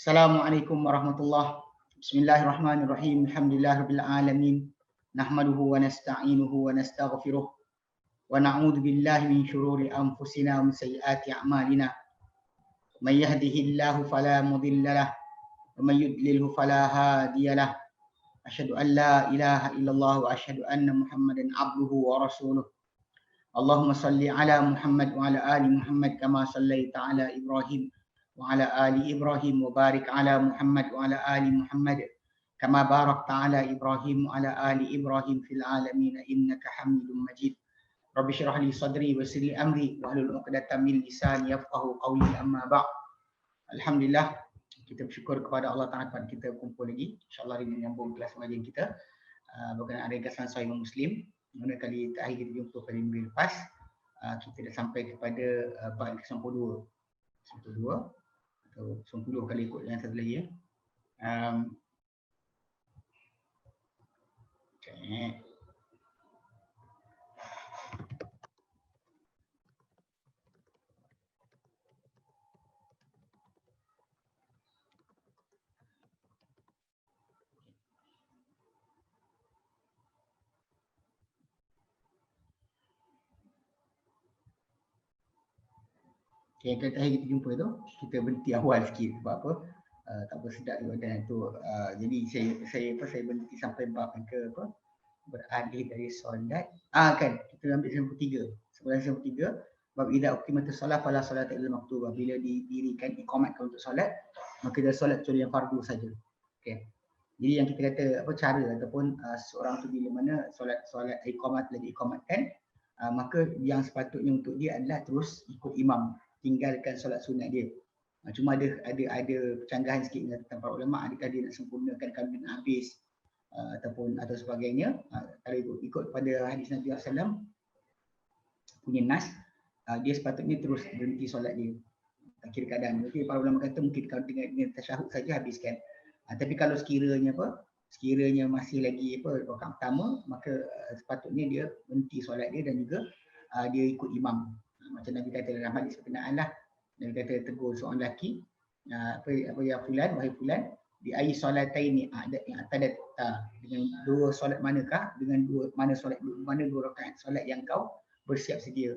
Assalamualaikum warahmatullahi. Bismillahirrahmanirrahim. Alhamdulillahirabbil alamin. Nahmaduhu wa nasta'inuhu wa nastaghfiruh wa na'udzu billahi min shururi anfusina wa min sayyiati a'malina. May yahdihillahu fala mudilla lahu wa may yudlilhu fala hadiya lahu. Asyhadu an la ilaha illallah wa asyhadu anna Muhammadan abduhu wa rasuluh. Allahumma salli ala Muhammad wa ala ali Muhammad kama sallaita ala Ibrahim وعلى آل إبراهيم وبارك على محمد وعلى آل محمد كما باركت على إبراهيم وعلى آل إبراهيم في العالمين إنك حميد مجيد رب اشرح لي صدري ويسر لي أمري واحلل عقدة من لساني يفقهوا قولي أما بعد. Alhamdulillah, kita bersyukur kepada Allah Ta'ala pada kita kumpul lagi. InsyaAllah hari ini menyambung kelas pengajian kita berkenaan ringkasan Sahih Muslim. Mana kali terakhir kita jumpa pada minggu lepas, kita dah sampai kepada bab 92 atau 90 kali ikut yang satu lagi ya. Okay. Okay, kali terakhir kita jumpa tu, kita berhenti awal sikit sebab apa? Tak apa sedap di badan tu. Jadi saya berhenti sampai bab yang ke apa? Beralih dari solat. Kan, kita ambil 93. Sebenarnya 93, bab idza uqimatus solat fala salata illa maktubah. Bila didirikan iqamatkan untuk solat, maka dia solat kecuali yang fardu saja. Okey. Jadi yang kita kata apa cara ataupun seorang tu bila mana solat iqamat lagi iqamatkan, maka yang sepatutnya untuk dia adalah terus ikut imam, tinggalkan solat sunat dia. Cuma ada percanggahan sikit tentang para ulama, adakah dia nak sempurnakan kalau dia nak habis atau sebagainya. Kalau ikut pada hadis Nabi SAW punya nas, dia sepatutnya terus berhenti solat dia akhir keadaan. Mungkin para ulama kata mungkin kalau dengan tasyahud saja habiskan. Tapi kalau sekiranya masih lagi rakaat pertama, maka sepatutnya dia berhenti solat dia dan juga dia ikut imam. Macam Nabi kata dalam hadis berkenaan lah, Nabi kata tegur seorang lelaki, ya fulan, wahai fulan, di ayi solataini yang atadat, dengan dua solat manakah, dengan mana dua rakaat solat yang kau bersiap sedia.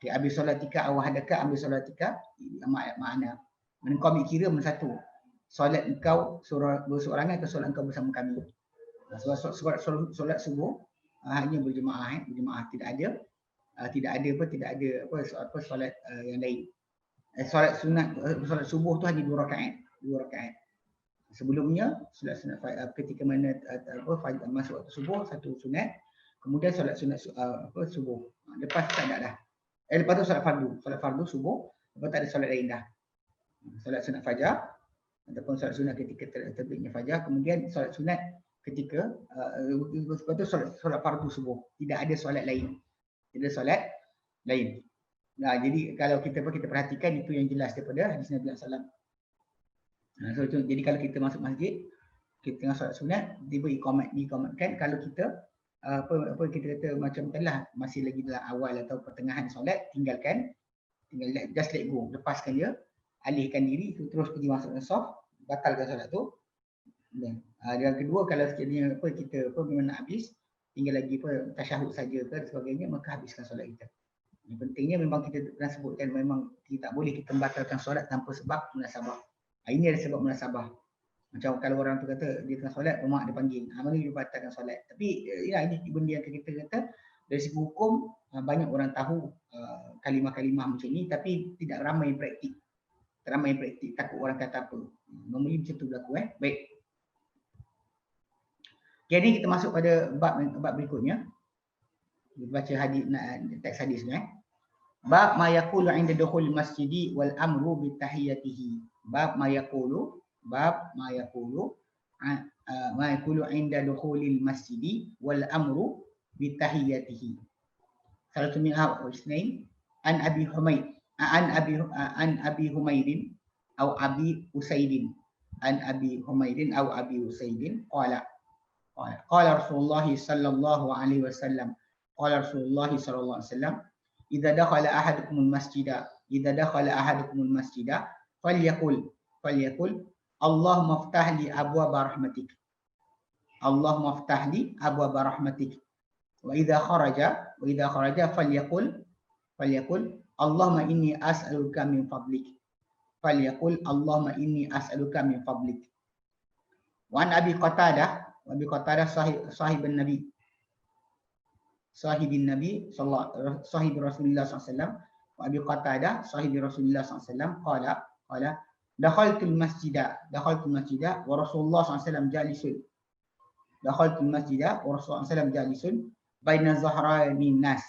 Okay, ambil solatika awahadaka, ambil solatika makna kau ambil kira mana satu, solat engkau berseorangan atau solat engkau bersama kami. Solat subuh hanya berjemaah, tidak ada solat yang lain. Solat sunat, solat subuh tu hanya 2 rakaat. Sebelumnya solat sunat ketika mana masuk waktu subuh, satu sunat. Kemudian solat sunat subuh. Lepas tak ada dah. Lepas tu solat fardu subuh, lepas tak ada solat lain dah. Solat sunat fajar ataupun solat sunat ketika terbitnya fajar, kemudian solat sunat ketika lepas tu solat fardu subuh. Tidak ada solat lain. Nah, jadi kalau kita perhatikan itu yang jelas daripada hadis Nabi SAW. Jadi kalau kita masuk masjid, kita tengah solat sunat, tiba iqamatkan. Kalau kita kita kata macam telah masih lagi dalam awal atau pertengahan solat, tinggal just let go, lepaskan dia, alihkan diri, terus pergi masuk saf, batalkan solat tu. Dan yang kedua, kalau sekiranya kita memang nak habis, tinggal lagi tasyahud saja ke sebagainya, maka habiskan solat kita. Yang pentingnya memang kita pernah sebutkan, memang tak boleh kita membatalkan solat tanpa sebab munasabah. Ini ada sebab munasabah. Macam kalau orang tu kata dia tengah solat, mak dia panggil, mana dia batalkan solat. Tapi ini benda yang kita kata dari segi hukum, banyak orang tahu kalimah-kalimah macam ni, tapi tidak ramai praktik. Takut orang kata apa. Normally macam tu berlaku. Baik. Jadi kita masuk pada bab berikutnya. Kita baca teks hadis ni. Bab ma yaqulu 'inda dukhul masjidi wal amru bi tahiyatihi. Bab ma yaqulu 'inda dukhulil masjidi wal amru bi tahiyatihi. Salatu min al-Husain an Abi Humaid an Abi Humaidin atau Abi Usaidin an Abi Humaidin atau Abi Usaidin qala Rasulullah sallallahu alaihi wasallam idza dakhala ahadukumul masjida falyaqul Allahumma ftah li abwaaba rahmatik. Allahumma ftah li abwaaba rahmatik. Wa idza kharaja falyaqul Allahumma inni as'aluka min fadlik. Falyaqul Allahumma inni as'aluka min fadlik. Wa an Abi Qatadah sahibin Nabi sahib Rasulullah SAW. Wa Abi Qatadah sahib Rasulullah SAW qala dakhaltul masjida wa Rasulullah SAW jalisun. Dakhaltul masjida wa Rasulullah SAW jalisun baina zahranain nas.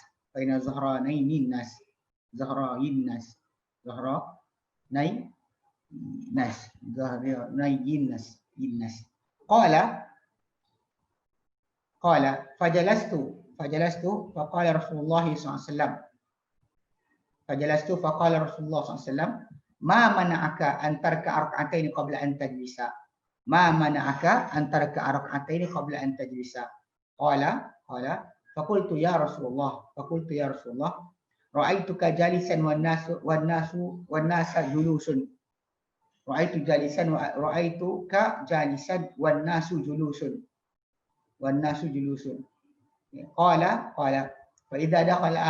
Qala fajalastu faqala Rasulullah SAW ma mana'aka an tarka'a rak'ataini qabla an tajlisa. Qala faqultu ya Rasulullah ra'aituka jalisan wan nasu julusun. Qala fa idza dakhala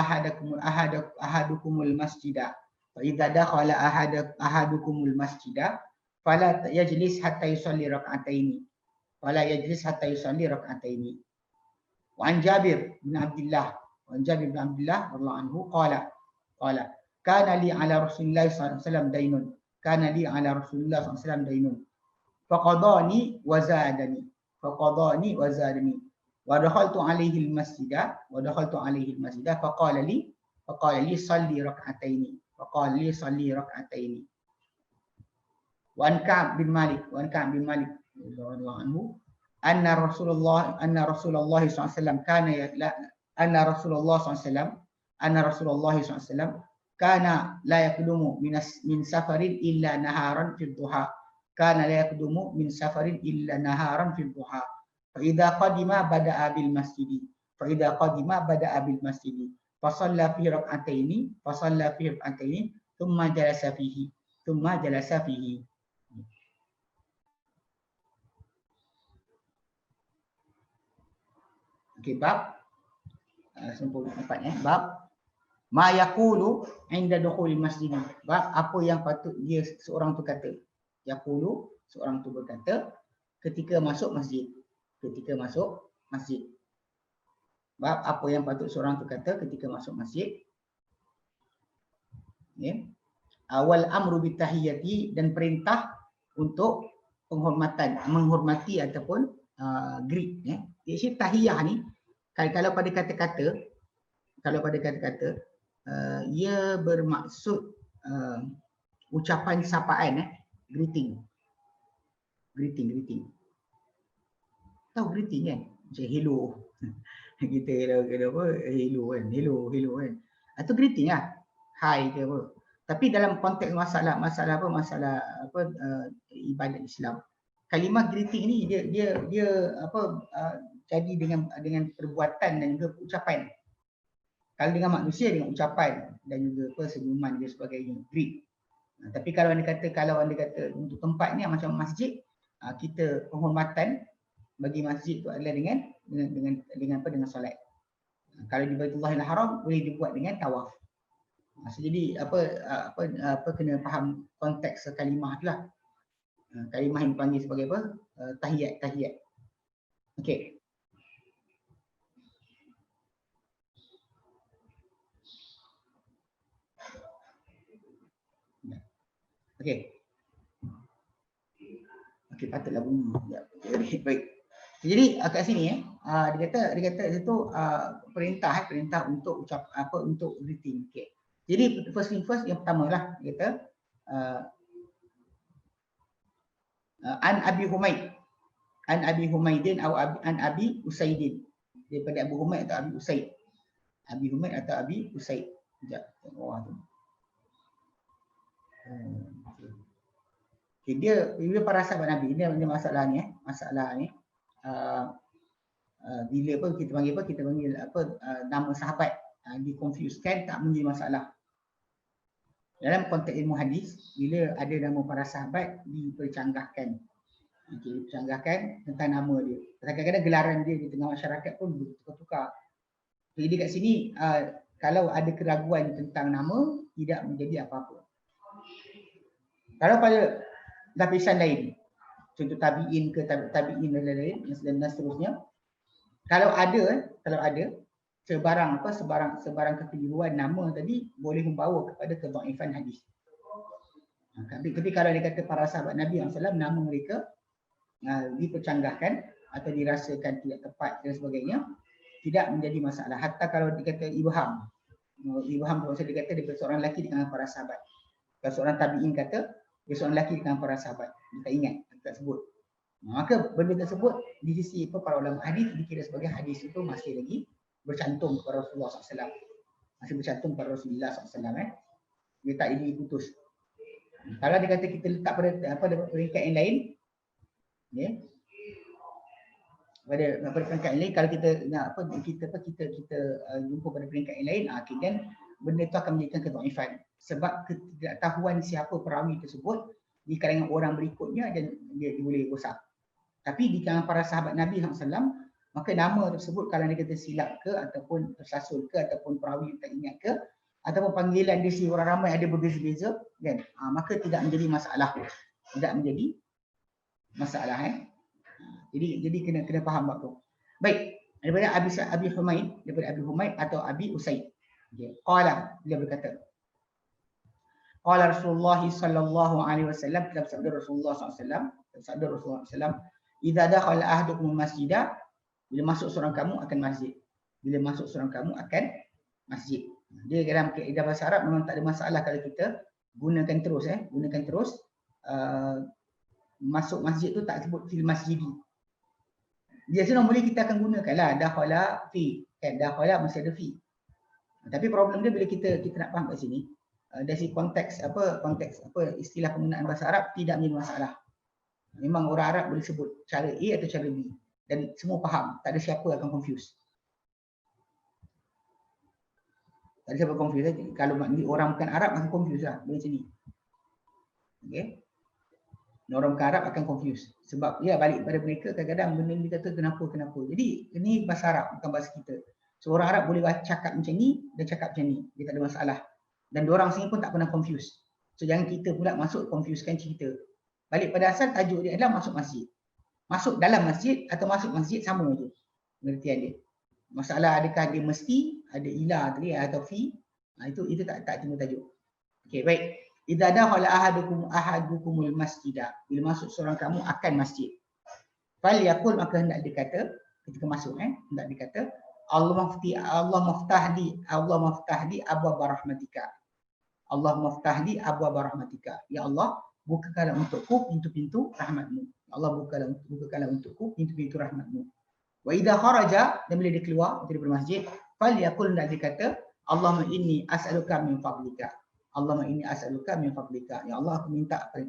ahadukumul masjida fala yajlis hatta yusalli rak'ataini. Wa an Jabir bin Abdullah radhiyallahu anhu qala kana li ala Rasulillah sallallahu alaihi wasallam daynun faqadani wa zadani wa dakhaltu alaihi al-masjida faqala li salli rak'ataini. Wa an Ka'b bin Malik radhiyallahu anhu anna Rasulullah sallallahu alaihi wasallam kana la yaqdumu min safarin illa naharan fi dhuha. Fa idza qadima bada'a bil masjidi. Fa shalla fi rak'ataini thumma jalasa fihi. Okey, bab sempurna empat bab ma yaqulu inda dukhulil masjid. Bab apa yang patut dia seorang tu kata. Yaqulu, seorang tu berkata ketika masuk masjid. Bab apa yang patut seorang tu kata ketika masuk masjid. Okay. Awal amru bitahiyyati, dan perintah untuk menghormati ataupun greet. Jadi tahiyah ni kalau pada kata-kata ia bermaksud ucapan sapaan, greeting. Tahu greeting kan? Macam hello. Kita apa hello kan. Atau greeting lah. Hi ke apa. Tapi dalam konteks masalah ibadat Islam, kalimah greeting ni dia jadi dengan perbuatan dan juga ucapan. Kalau dengan manusia dengan ucapan dan juga senyuman dan sebagainya, greet. Tapi kalau anda kata untuk tempat ni macam masjid, kita penghormatan bagi masjid itu adalah dengan solat. Kalau di Baitullahil Haram boleh dibuat dengan tawaf. Jadi kena faham konteks kalimah itulah. Kalimah yang dipanggil sebagai apa? Tahiyat. Okey. Okey, patutlah bunyi. Ya, baik. Jadi kat sini dia kata itu perintah untuk untuk greeting. Okey. Jadi first yang pertamalah dia kata an Abi Humaidin atau an Abi Usaidin, daripada Abu Humaid atau Abi Usaid. Sekejap, bawah tu. Okay, dia para sahabat Nabi ini ada masalah ni bila kita panggil nama sahabat dikonfuskan tak menjadi masalah. Dalam konteks ilmu hadis, bila ada nama para sahabat dipercanggahkan. Dipercanggahkan tentang nama dia. Kadang-kadang gelaran dia di tengah masyarakat pun bertukar-tukar. Jadi kat sini, kalau ada keraguan tentang nama, tidak menjadi apa-apa. Kalau pada lapisan lain, contoh tabi'in ke tabi'in dan lain-lain dan seterusnya, kalau ada sebarang kekeliruan nama tadi boleh membawa kepada kedhaifan hadis. Tapi kalau dia kata para sahabat Nabi SAW, nama mereka dipercanggahkan atau dirasakan tidak tepat dan sebagainya, tidak menjadi masalah. Hatta kalau dikata ibham maksud dia kata dia seorang lelaki dengan para sahabat. Kalau seorang tabi'in kata dia seorang lelaki dengan para sahabat, dia tak ingat, tak sebut. Maka benda tersebut di sisi para ulama hadis dikira sebagai hadis itu masih lagi bercantum kepada Rasulullah SAW. Masih bercantum kepada Rasulullah SAW. Dia tak ini putus. Kalau dia kata kita letak pada peringkat yang lain, ya. Pada peringkat yang lain, kalau kita nak kita jumpa pada peringkat yang lain, dan benda itu akan menjadikan kedhaifan. Sebab ketidaktahuan siapa perawi tersebut di kalangan orang berikutnya dan dia boleh rosak. Tapi di kalangan para sahabat Nabi SAW, maka nama tersebut kalau dia kata silap ke ataupun tersasul ke ataupun perawi tak ingat ke ataupun panggilan dia si orang ramai ada berbeza-beza, kan? Maka tidak menjadi masalah. Tidak menjadi masalah. Jadi kena faham bab tu. Baik, daripada Abi Humaid atau Abi Usaid. Okey, qala, dia berkata. Qala Rasulullah sallallahu alaihi wasallam, dalam sabda Rasulullah SAW, "Idza dakhala ahadukum masjidah", bila masuk seorang kamu akan masjid. Dia dalam kaedah bahasa Arab memang tak ada masalah kalau kita gunakan terus masuk masjid tu tak sebut fil masjidi. Biasanya normally kita akan gunakanlah dakhala fi, kan, dakhala mesti ada fi. Tapi problem dia bila kita nak faham kat sini, dari konteks istilah penggunaan bahasa Arab tidak menjadi masalah. Memang orang Arab boleh sebut cara A atau cara B dan semua faham, tak ada siapa akan confuse. Tak ada siapa confuse. Kalau orang bukan Arab akan confuse lah macam ni. Okey. Orang bukan Arab akan confuse. Sebab ya balik pada mereka kadang-kadang benda ni kata kenapa. Jadi ini bahasa Arab bukan bahasa kita. So orang Arab boleh cakap macam ni dan cakap macam ni. Dia tak ada masalah. Dan diorang sini pun tak pernah confuse. So jangan kita pula masuk confusekan cerita. Balik pada asal tajuk dia adalah masuk masjid. Masuk dalam masjid atau masuk masjid sama je pengertian dia. Masalah adakah dia mesti ada ilah tadi atau fi, itu tak cuma tajuk. Okey, baik. Idza dakhala ahadukumul masjidah, bila masuk seorang kamu akan masjid. Fal yaqul, maka hendak dikata ketika masuk hendak dikata Allah maftah li abwaab rahmatika. Allah maftah li abwaab rahmatika. Ya Allah, bukakanlah untukku pintu-pintu rahmatmu. Ya Allah, bukakanlah untukku pintu-pintu rahmatmu. Wa idza kharaja, dan bila dia keluar daripada masjid, fal yaqul, hendak dikata Allahumma inni as'aluka min fadlika. Allahumma inni as'aluka min fadlika. Ya Allah,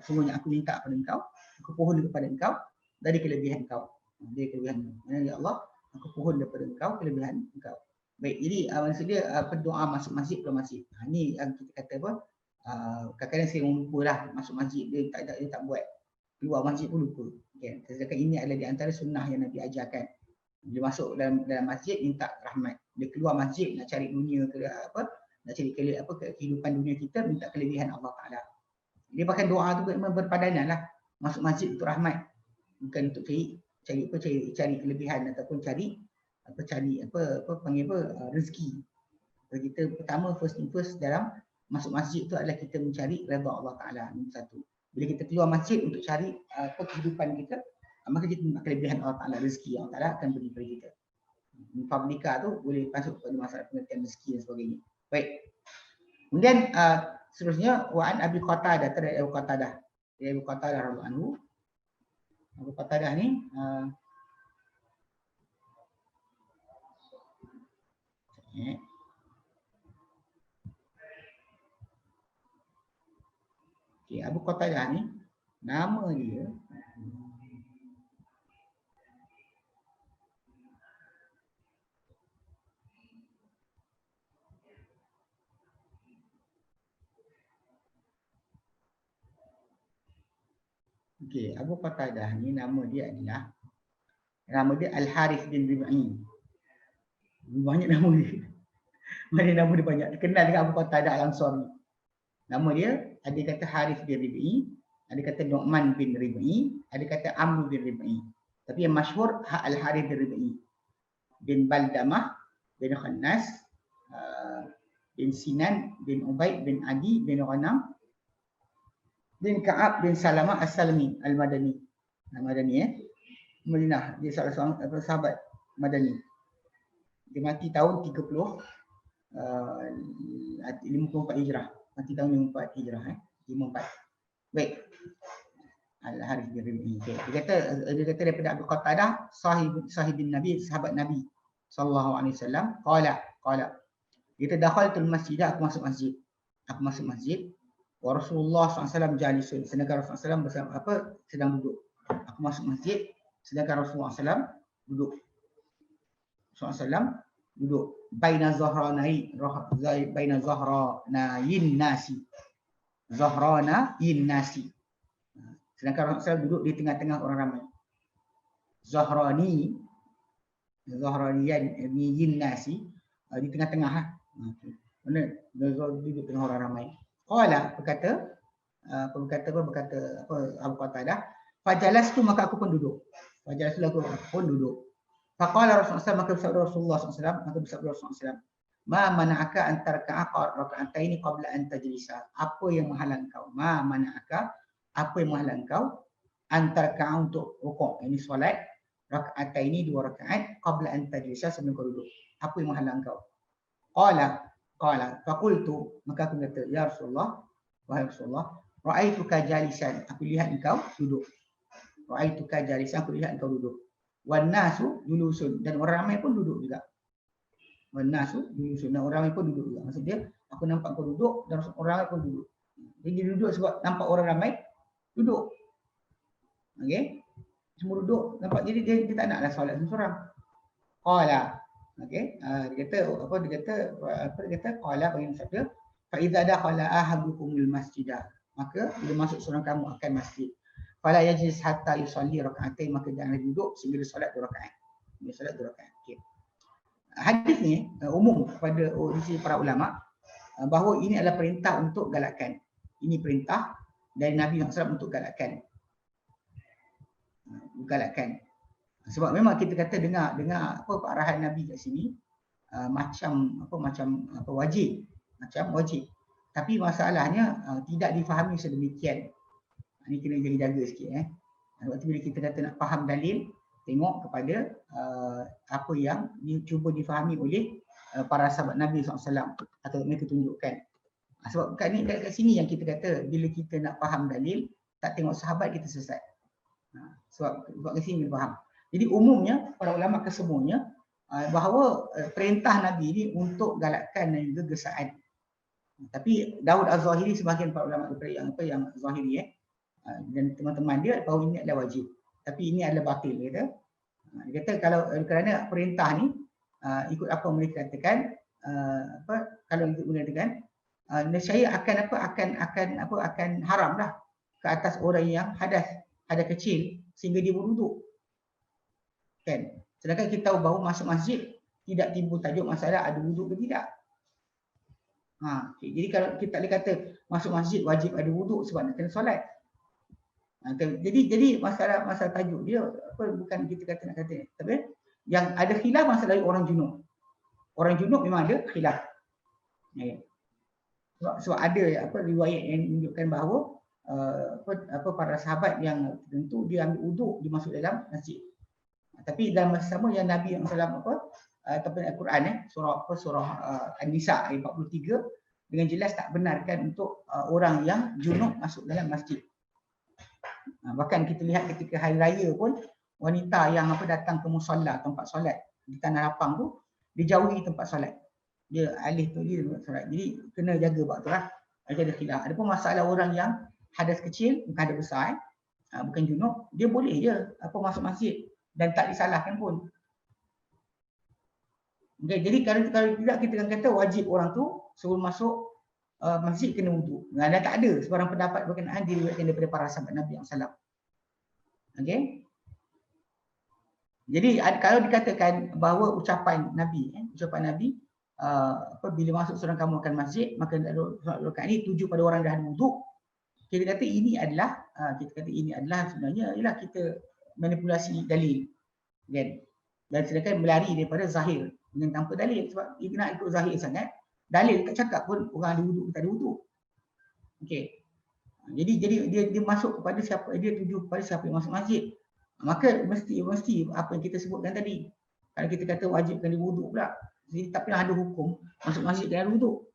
sungguhnya aku minta kepada engkau, aku pohon kepada engkau dari kelebihan engkau. Dari kelebihan engkau. Ya Allah, aku pohon daripada engkau kelebihan engkau. Baik, jadi maksud dia berdoa masuk masjid ke masjid. Ini yang kita kata apa? Kadang-kadang saya lupa lah masuk masjid, dia tak buat. Keluar masjid pun lupa. Okay. Sedangkan ini adalah di antara sunnah yang Nabi ajarkan. Dia masuk dalam masjid minta rahmat. Dia keluar masjid nak cari dunia ke apa? Nak cari kehidupan dunia kita, minta kelebihan Allah Taala. Dia pakai doa tu memang berpadanan lah. Masuk masjid untuk rahmat. Bukan untuk cari kelebihan ataupun cari rezeki. Kita pertama first dalam masuk masjid tu adalah kita mencari redha Allah Taala, nombor satu. Bila kita keluar masjid untuk cari kehidupan kita, maka kita minta kelebihan Allah Taala, rezeki Allah Taala akan beri kepada kita. Publika tu boleh masuk kepada masalah pengertian rezeki dan sebagainya. Baik. Kemudian seterusnya wa an Abi Qatadah, dari Abu Qatadah. Dari Abu Qatadah radhiyallahu anhu. Abu Qatadah ni Abu Qatadah ni nama dia Okey, Abu Qatadah ni nama dia Al-Harith bin Rib'i. Banyak nama dia. Mana nama dia banyak. Kenal dengan Abu Qatadah Al-Ansari. Nama dia ada kata Harith bin Rib'i, ada kata Nu'man bin Rib'i, ada kata Amr bin Rib'i. Tapi yang masyhur Al-Harith bin Rib'i bin Baldamah bin Khannas bin Sinan bin Ubaid bin Adi bin Ghanam bin Ka'ab bin Salamah As-Salmi Al-Madani. Madani Madinah. Dia salah seorang sahabat Madani. Dia mati tahun 54 Hijrah. Mati tahun 54 Hijrah 54. Baik. Al-Harith bin Rib'i. Okay. Dia kata daripada Abu Qatadah sahibin Nabi, sahabat Nabi sallallahu alaihi wasallam, qala. Dia dakhaltul masjid, aku masuk masjid. Wa Rasulullah SAW jalisun, sedangkan Rasulullah SAW sedang duduk. Aku masuk masjid sedangkan Rasulullah SAW duduk. Rasulullah SAW duduk baina zahranain nasi. Sedangkan Rasulullah SAW duduk di tengah-tengah orang ramai. Zahraniyan nasi, di tengah-tengah. Mana duduk tengah orang ramai. Qala berkata Abu Qatadah, fajalastu maka aku pun duduk. Faqala Rasulullah maka bersabda Rasulullah SAW, ma mana'aka an tarka'a raka'ataini qabla an tajlisa. Apa yang menghalang kau? Ma mana'aka, apa yang menghalang kau? An tarka'a untuk rukuk. Ini solat raka'ataini 2 rakaat qabla an tajlisa, sebelum kau duduk. Apa yang menghalang kau? Qala faqultu, maka aku kata, ya Rasulullah, wahai Rasulullah, ra'aituka jalisan, aku lihat engkau duduk. Aku lihat engkau duduk. Wan nasu julusun, dan orang ramai pun duduk juga. Dan orang ramai pun duduk juga. Maksud dia, aku nampak kau duduk dan orang ramai pun duduk. Jadi dia duduk sebab nampak orang ramai duduk. Okey? Semua duduk, nampak, jadi dia tak naklah solat seorang. Qala. Okey, dia kata qala, bagi sabda, fa idza dakhala ahadukumul masjidah, maka bila masuk seorang kamu akan masjid, fala yajlis hatta yusalli rak'atain, maka jangan duduk sehingga dia solat 2 rakaat. Okey. Hadis ni umum kepada sisi para ulama bahawa ini adalah perintah untuk galakkan. Ini perintah dari Nabi SAW untuk galakkan. Sebab memang kita kata dengar arahan Nabi kat sini macam wajib. Tapi masalahnya tidak difahami sedemikian. Ini kena jaga sikit. Waktu bila kita kata nak faham dalil, tengok kepada apa yang cuba difahami oleh para sahabat Nabi SAW atau mereka tunjukkan. Sebab kat sini yang kita kata bila kita nak faham dalil, tak tengok sahabat, kita sesat. Sebab kat sini kita faham. Jadi umumnya para ulama kesemuanya bahawa perintah Nabi ini untuk galakkan dan juga gesaan. Tapi Daud Az-Zahiri, sebahagian para ulama yang Zahiri dan teman-teman dia, bahawa ini adalah wajib. Tapi ini adalah batil, dia kata kalau kerana perintah ni ikut apa mereka katakan, kalau ikut mengatakan nescaya akan haram dah ke atas orang yang hadas kecil sehingga dia berduduk. Kan? Sedangkan kita tahu bahawa masuk masjid tidak timbul tajuk masalah ada wuduk ke tidak. Jadi kalau kita boleh kata masuk masjid wajib ada wuduk sebab nak kena solat. Jadi masalah tajuk dia bukan kita kata nak kata. Tapi yang ada khilaf masalah orang junub. Orang junub memang ada khilaf. Sebab ada riwayat yang menunjukkan bahawa para sahabat yang tertentu dia ambil wuduk, dia masuk dalam masjid. Tapi dalam masa sama yang Nabi SAW ataupun Al-Quran surah An-Nisa ayat 43 dengan jelas tak benarkan untuk orang yang junub masuk dalam masjid. Bahkan kita lihat ketika hari raya pun wanita yang datang ke musalla, tempat solat di tanah lapang tu, dijauhi tempat solat. Dia alih tu dia tempat solat. Jadi kena jaga bab tu lah. Ada khilaf. Ada pun masalah orang yang hadas kecil, bukan hadas besar, bukan junub, dia boleh je masuk masjid dan tak disalahkan pun. Okay, jadi kalau tidak kita akan kata wajib orang tu sebelum masuk masjid kena wuduk. Dan tak ada sebarang pendapat berkenaan diriwayatkan daripada para sahabat Nabi SAW. Okey. Jadi kalau dikatakan bahawa ucapan Nabi bila masuk seorang kamu akan masjid maka rakaat ini tuju pada orang dah ada wuduk. Kita kata ini adalah sebenarnya ialah kita manipulasi dalil, kan? Dan sedangkan melari daripada zahir dengan tanpa dalil, sebab kita nak ikut zahir sangat, dalil tak cakap pun orang ada wuduk kita ada wuduk. Okey. Jadi dia masuk kepada siapa, dia tuju kepada siapa yang masuk masjid. Maka mesti apa yang kita sebutkan tadi. Kalau kita kata wajib kena wuduk pula, jadi tak pernah ada hukum masuk masjid kena wuduk.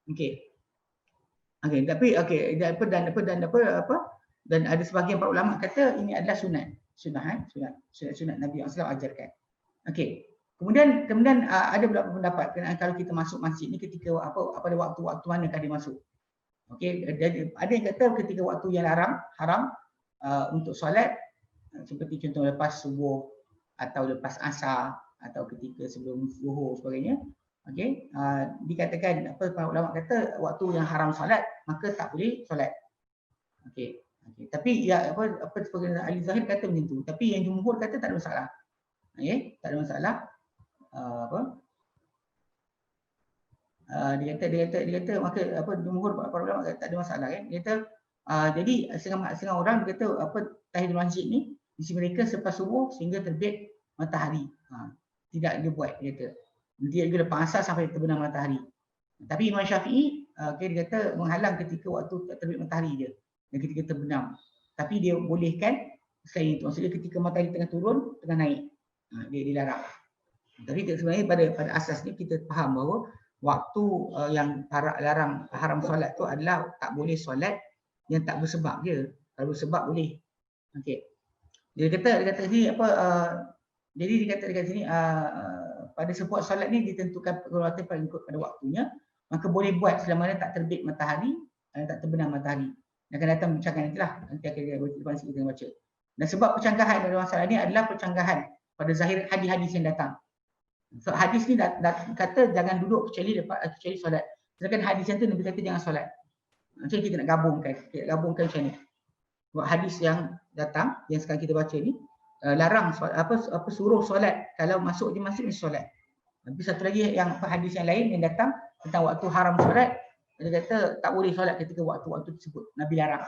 Okey. Okey, tapi dan ada sebahagian para ulama kata ini adalah sunat Nabi SAW ajarkan. Okey. Kemudian ada beberapa pendapat kalau kita masuk masjid ni ketika pada waktu-waktu manakah dia masuk. Okey, ada yang kata ketika waktu yang haram untuk solat, seperti contoh lepas subuh atau lepas asar atau ketika sebelum zuhur sebagainya. Okey, dikatakan para ulama kata waktu yang haram solat maka tak boleh solat. Okey. Tapi sebagai ahli zahir kata macam tu, tapi yang jumhur kata tak ada masalah. Okey, tak ada masalah. Dia kata maka jumhur para ulama kata tak ada masalah, kan. Dia kata jadi setengah orang dia kata tahiyatul masjid ni isi mereka selepas subuh sehingga terbit matahari. Tidak dia buat, dia kata. Dia juga lepas asar sampai terbenam matahari. Tapi Imam Syafi'i dia kata menghalang ketika waktu terbit matahari dia dan ketika terbenam. Tapi dia bolehkan selain itu, maksudnya ketika matahari tengah turun, tengah naik. Dia dilarang. Tapi sebenarnya pada asasnya kita faham bahawa waktu yang larang haram solat tu adalah tak boleh solat yang tak bersebab je. Kalau bersebab boleh. Okey. Dia kata sini jadi dia kata dekat sini pada sebuah solat ni ditentukan perkhidmatan pada waktunya, maka boleh buat selama mana tak terbit matahari, tak terbenam matahari. Akan datang bincangkan nantilah, nanti akan depan kita baca. Dan sebab percanggahan dalam masalah ni adalah percanggahan pada zahir hadis-hadis yang datang. So hadis ni kata jangan duduk kecuali solat. Sedangkan hadis yang tu Nabi kata jangan solat. Macam kita nak gabungkan macam ni. Sebab hadis yang datang yang sekarang kita baca ni larang suruh solat, kalau masuk di masjid mesti solat. Tapi satu lagi yang hadis yang lain yang datang tentang waktu haram solat, dia kata tak boleh solat ketika waktu-waktu tersebut. Nabi larang.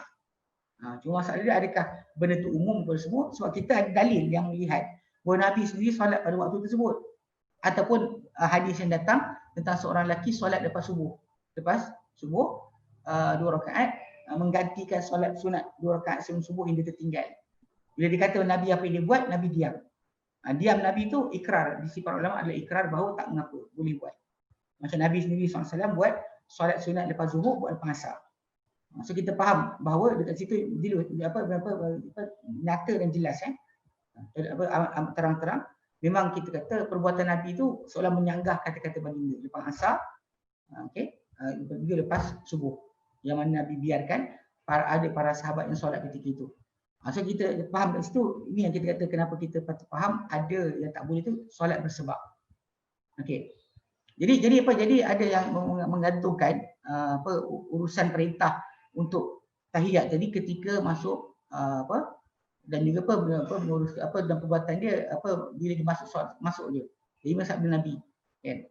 Cuma masalah dia adakah benda tu umum kepada semua, sebab kita ada dalil yang melihat bahawa Nabi sendiri solat pada waktu tersebut. Ataupun hadis yang datang tentang seorang lelaki solat lepas subuh. Lepas subuh 2 rakaat menggantikan solat sunat 2 rakaat sebelum subuh yang dia tertinggal. Bila dikata Nabi apa yang dia buat, Nabi diam. Diam Nabi tu ikrar. Di sisi para ulama adalah ikrar bahawa tak mengapa, boleh buat. Macam Nabi sendiri SAW buat solat sunat lepas zuhur, buat lepas asar. So kita faham bahawa dekat situ nyata dan jelas, terang-terang. Memang kita kata perbuatan Nabi itu seolah menyanggah kata-kata baginda lepas asar, juga lepas subuh. Yang mana Nabi biarkan para sahabat yang solat ketika itu. So kita faham dari situ, ini yang kita kata kenapa kita patut faham ada yang tak boleh tu solat bersebab. Okey. Jadi ada yang menggantungkan urusan perintah untuk tahiyat tadi ketika masuk dan juga mengurus dan perbuatan dia bila dia masuk je. Jadi sabda Nabi, kan.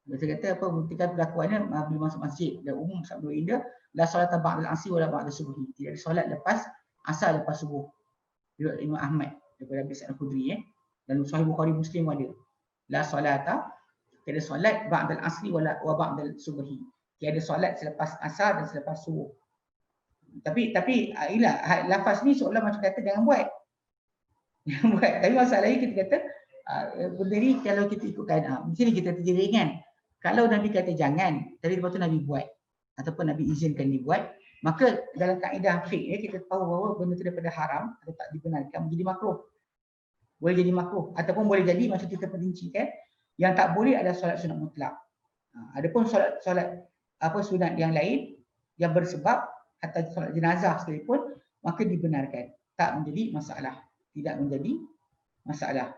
Dia kata buktikan perlakuannya bila masuk masjid, dan umum sabda India la solata ba'dal asri wala ba'da subuh. Tidak ada solat lepas asar lepas subuh. Riwayat Imam Ahmad daripada Abi Sa'id Al-Khudri, dan Sahih Bukhari Muslim ada. La solata, tiada solat ba'dal asri wa ba'dal subuhi. Tiada solat selepas asar dan selepas subuh. Tapi lafaz ni seolah macam kata jangan buat. Jangan buat. Tapi masalahnya kita kata benda ni kalau kita ikutkan di sini kita terjeringan. Kalau Nabi kata jangan, tadi lepas tu Nabi buat ataupun Nabi izinkan dibuat, maka dalam kaedah fiqh kita tahu bahawa benda itu daripada haram atau tak dibenarkan menjadi makruh. Boleh jadi makruh ataupun boleh jadi macam kita perincikan yang tak boleh adalah solat sunat mutlak. Adapun solat sunat yang lain yang bersebab atau solat jenazah sekalipun maka dibenarkan, tak menjadi masalah, tidak menjadi masalah.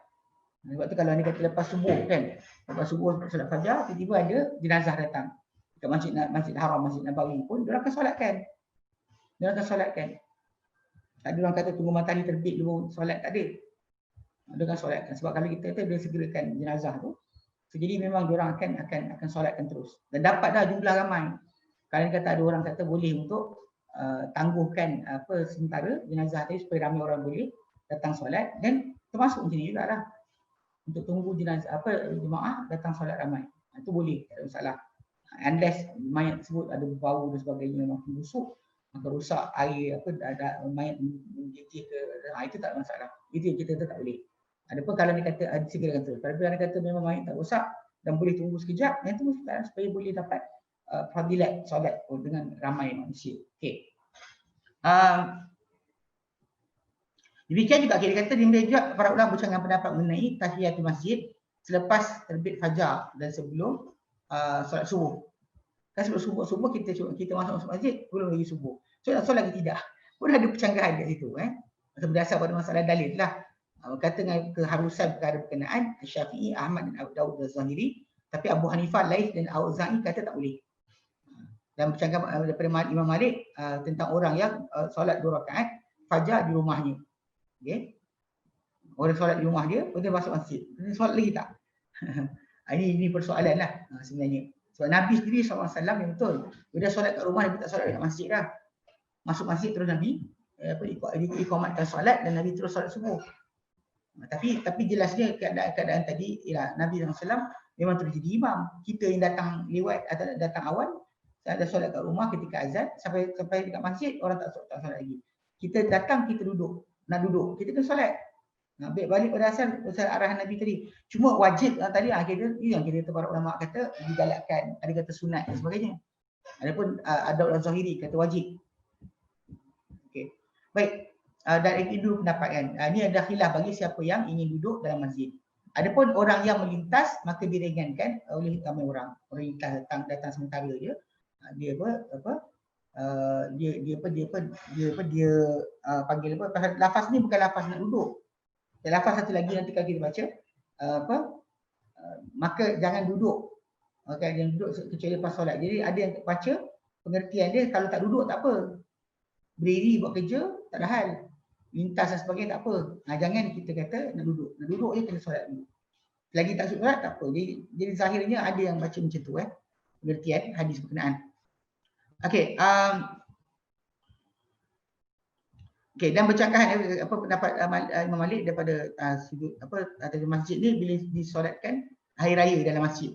Sebab tu kalau ni kata lepas subuh, kan, lepas subuh solat fajar tiba-tiba ada jenazah datang dekat Masjid Haram, Masjid Nabawi pun dia akan solatkan. Tak ada orang kata tunggu matahari terbit dulu solat, tak ada. Dengan solatkan, sebab kalau kita dia segerakan jenazah tu, so, jadi memang diorang akan solatkan terus dan dapat dah jumlah ramai. Kalau kata ada orang kata boleh untuk tangguhkan sementara jenazah tadi supaya ramai orang boleh datang solat, dan termasuk macam ni jugalah untuk tunggu jenazah jemaah datang solat ramai. Itu boleh, tak ada masalah. Unless mayat tersebut ada bau dan sebagainya, memang busuk, maka rosak air ada mayat menjijik ke, itu tak ada masalah. Itu yang kita tak boleh. Adapun kalau dia kata ada segerakan terus. Kalau dia kata memang mayat tak rosak dan boleh tunggu sekejap, yang itu mesti supaya boleh dapat fadilat solat dengan ramai manusia. Okey. Demikian juga kita kata di juga para ulama bercanggah pendapat mengenai tahiyatul masjid selepas terbit fajar dan sebelum solat subuh. Kan sebelum subuh kita masuk masjid belum lagi subuh. Solat lagi tidak. Pun ada percanggahan kat situ berdasar pada masalah dalil lah. Kata dengan keharusan perkara berkenaan Syafi'i, Ahmad dan Abu Dawud dan Zahiri, tapi Abu Hanifah, Laith dan Auza'i kata tak boleh. Dan bercanggah daripada Imam Malik tentang orang yang solat 2 rakaat fajar di rumahnya. Okay. Orang solat di rumah dia, kemudian masuk masjid. Dia solat lagi tak? Ini persoalan lah sebenarnya. Sebab Nabi sendiri SAW yang betul. Dia solat kat rumah, dia tak solat kat masjid dah. Masuk masjid terus Nabi ikomatkan solat dan Nabi terus solat subuh. Tapi jelasnya keadaan tadi ialah Nabi SAW memang terus jadi imam. Kita yang datang lewat atau datang awal, ada solat kat rumah ketika azan sampai dekat masjid orang tak solat lagi. Kita datang, kita duduk. Nak duduk, kita kena solat. Balik pada asal arahan Nabi tadi. Cuma wajib tadi akhirnya yang kita para ulama kata digalakkan, ada kata sunat dan sebagainya. Adapun ada orang Zahiri kata wajib. Okey. Baik. Dan itu pendapat kan. Ini ada khilaf bagi siapa yang ingin duduk dalam masjid. Adapun orang yang melintas maka diringankan oleh ramai orang. Orang lintas datang sementara je. Dia dia panggil lafaz ni bukan lafaz nak duduk. Dan lafaz satu lagi nanti kalau kita baca maka jangan duduk. Okay, jangan duduk kecuali pas solat. Jadi ada yang baca pengertian dia kalau tak duduk tak apa. Berdiri buat kerja tak ada hal. Lintas dan sebagainya tak apa. Jangan kita kata nak duduk. Nak duduk je kena solat dulu. Selagi tak solat tak apa. Jadi zahirnya ada yang baca macam tu pengertian hadis berkenaan. Okey, dan bercanggahan pendapat Imam Malik daripada sudut atau masjid ni bila disolatkan hari raya dalam masjid.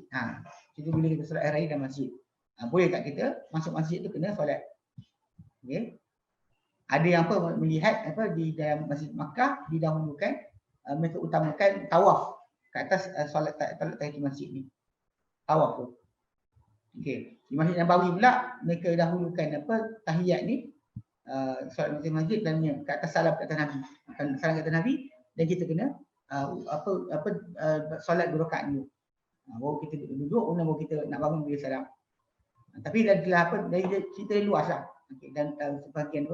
Itu bila kita solat hari raya dalam masjid. Boleh tak kita masuk masjid tu kena solat. Okey. Ada yang melihat di dalam Masjid Makkah didahulukan mereka utamakan tawaf ke atas solat tahiyatul masjid ni. Tawaf tu. Okey. Di Masjid Nabawi pula mereka dahulukan tahiyat ni solat masjid dan ke atas salam ke atas Nabi. Salam ke atas Nabi dan kita kena solat 2 rakaat dulu. Baru kita duduk baru kita nak bangun bila salam. Tapi dari cerita luas lah. Okay, dan sebahagian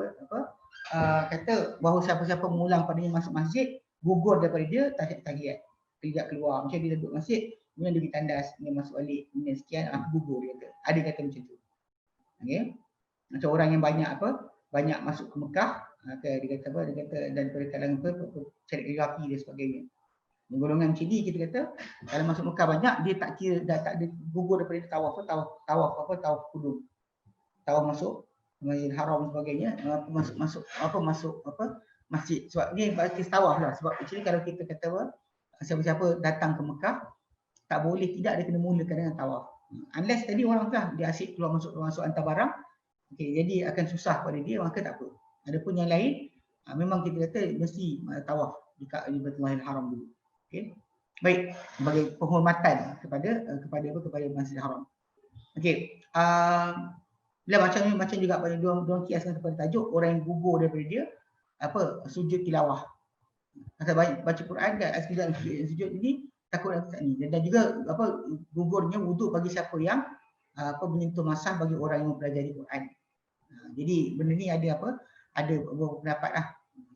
kata bahawa siapa-siapa mengulang padanya masuk masjid gugur daripada dia tahiyat tidak keluar. Macam dia duduk masjid kemudian dia pergi tandas, dia masuk balik kemudian sekian gugur dia kata. Ada kata macam tu. Okey. Macam orang yang banyak masuk ke Mekah, dia kata daripada kalangan cari rapi dan sebagainya. Golongan macam ni kita kata kalau masuk Mekah banyak dia tak kira dah tak ada gugur daripada tawaf kudum. Tawaf masuk Masjidil Haram dan sebagainya, masuk masjid. Sebab ni bagi tawaf lah. Sebab actually kalau kita kata siapa-siapa datang ke Mekah tak boleh tidak ada kena mulakan dengan tawaf. Unless tadi orang lah dia asyik keluar masuk antar barang. Okey, jadi akan susah pada dia maka tak apa. Adapun yang lain memang kita kata mesti tawaf di Baitullahil Haram dulu. Okey. Baik, sebagai penghormatan kepada Masjidil Haram. Okey. Macam juga pada diorang kiaskan kepada tajuk orang yang gugur daripada dia sujud tilawah. Masa baca Quran kan sujud ini takut ni dan juga gugurnya wuduk bagi siapa yang menyentuh masah bagi orang yang mempelajari Quran. Jadi benda ni ada beberapa pendapat lah.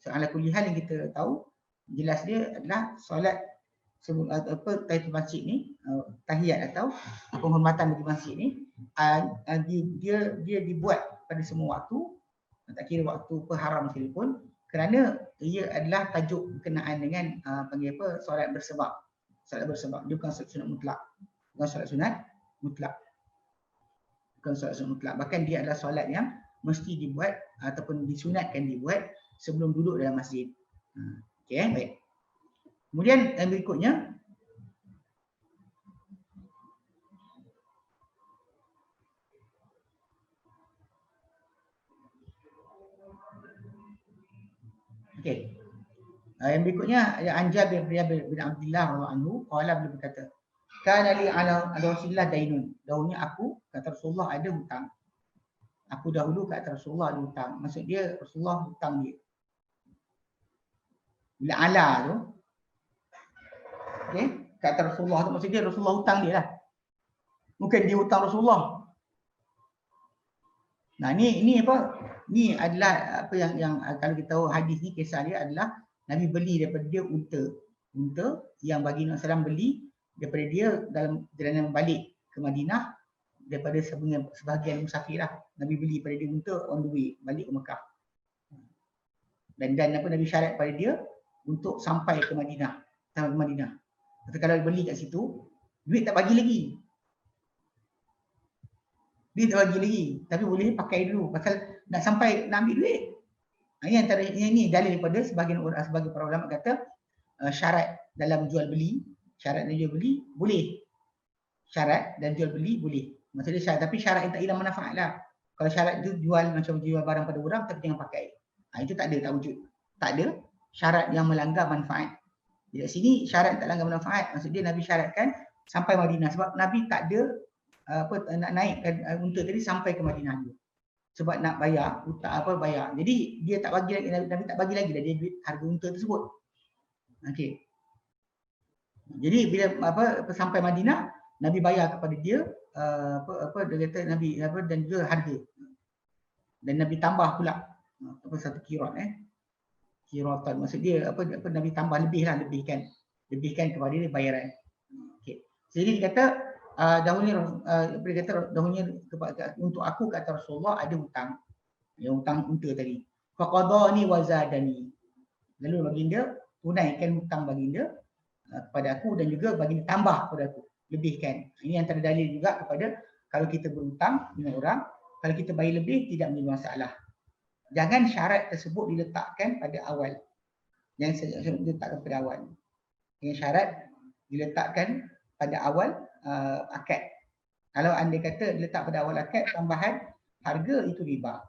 So ala kulli hal yang kita tahu jelas dia adalah solat tahiyatul masjid ni tahiyat atau penghormatan bagi masjid ni dia dibuat pada semua waktu, tak kira waktu haram sekalipun, kerana ia adalah tajuk berkenaan dengan panggil apa, solat bersebab. Solat bersebab, dia bukan solat sunat mutlak. Bukan solat sunat mutlak. Bukan solat sunat mutlak. Bahkan dia adalah solat yang mesti dibuat ataupun disunatkan dibuat sebelum duduk dalam masjid. Okey, baik. Kemudian yang berikutnya, okey. Yang berikutnya Jabir bin Abdullah radhiyallahu anhu qala, beliau berkata, kana li ala Rasulillah dainun. Dahulunya aku kata Rasulullah ada hutang. Aku dahulu kata Rasulullah ada hutang. Maksud dia Rasulullah hutang dia. Bila ala tu, okey, kata Rasulullah tu maksud dia Rasulullah hutang dia lah. Bukan dia hutang Rasulullah. Nah, ini apa? Ni adalah apa yang kalau kita tahu hadis ni, kisah dia adalah Nabi beli daripada dia unta yang baginda SAW beli daripada dia dalam perjalanan balik ke Madinah daripada sebahagian musafir lah. Nabi beli pada dia unta on the way balik ke Mekah. Dan apa, Nabi syarat pada dia untuk sampai ke Madinah. Tapi kalau beli kat situ, duit tak bagi lagi. Dia tak bagi lagi, tapi boleh pakai dulu pasal nak sampai nak ambil duit. Ini antara ini dalil daripada sebagian para ulama kata syarat dalam jual beli, syarat dan jual beli boleh. Syarat dan jual beli boleh. Maksudnya syarat, tapi syarat yang tak hilang manfaat lah. Kalau syarat tu jual macam jual barang pada orang tapi jangan pakai. Itu tak ada, tak wujud. Tak ada syarat yang melanggar manfaat. Di sini syarat tak langgar manfaat, maksud dia Nabi syaratkan sampai Madinah sebab Nabi tak ada nak naikkan unta tadi sampai ke Madinah dulu. Sebab nak bayar bayar. Jadi dia tak bagi lagi, Nabi tak bagi lagi dah dia duit harga unta tersebut. Okey. Jadi bila sampai Madinah, Nabi bayar kepada dia dia kata Nabi dan juga harga. Dan Nabi tambah pula satu kirat kiratan, maksud dia Nabi tambah lebihkan kepada dia bayaran. Okey. Jadi dia kata dahulunya untuk aku kata Rasulullah ada hutang. Yang hutang unta tadi. Faqadani wa zadani. Lalu baginda tunaikan hutang baginda kepada aku dan juga baginda tambah kepada aku, lebihkan. Ini antara dalil juga kepada kalau kita berhutang dengan orang, kalau kita bayar lebih tidak menjadi masalah. Jangan syarat tersebut diletakkan pada awal. Jangan diletakkan pada awal. Dengan syarat diletakkan pada awal akad. Kalau anda kata letak pada awal akad tambahan harga, itu riba.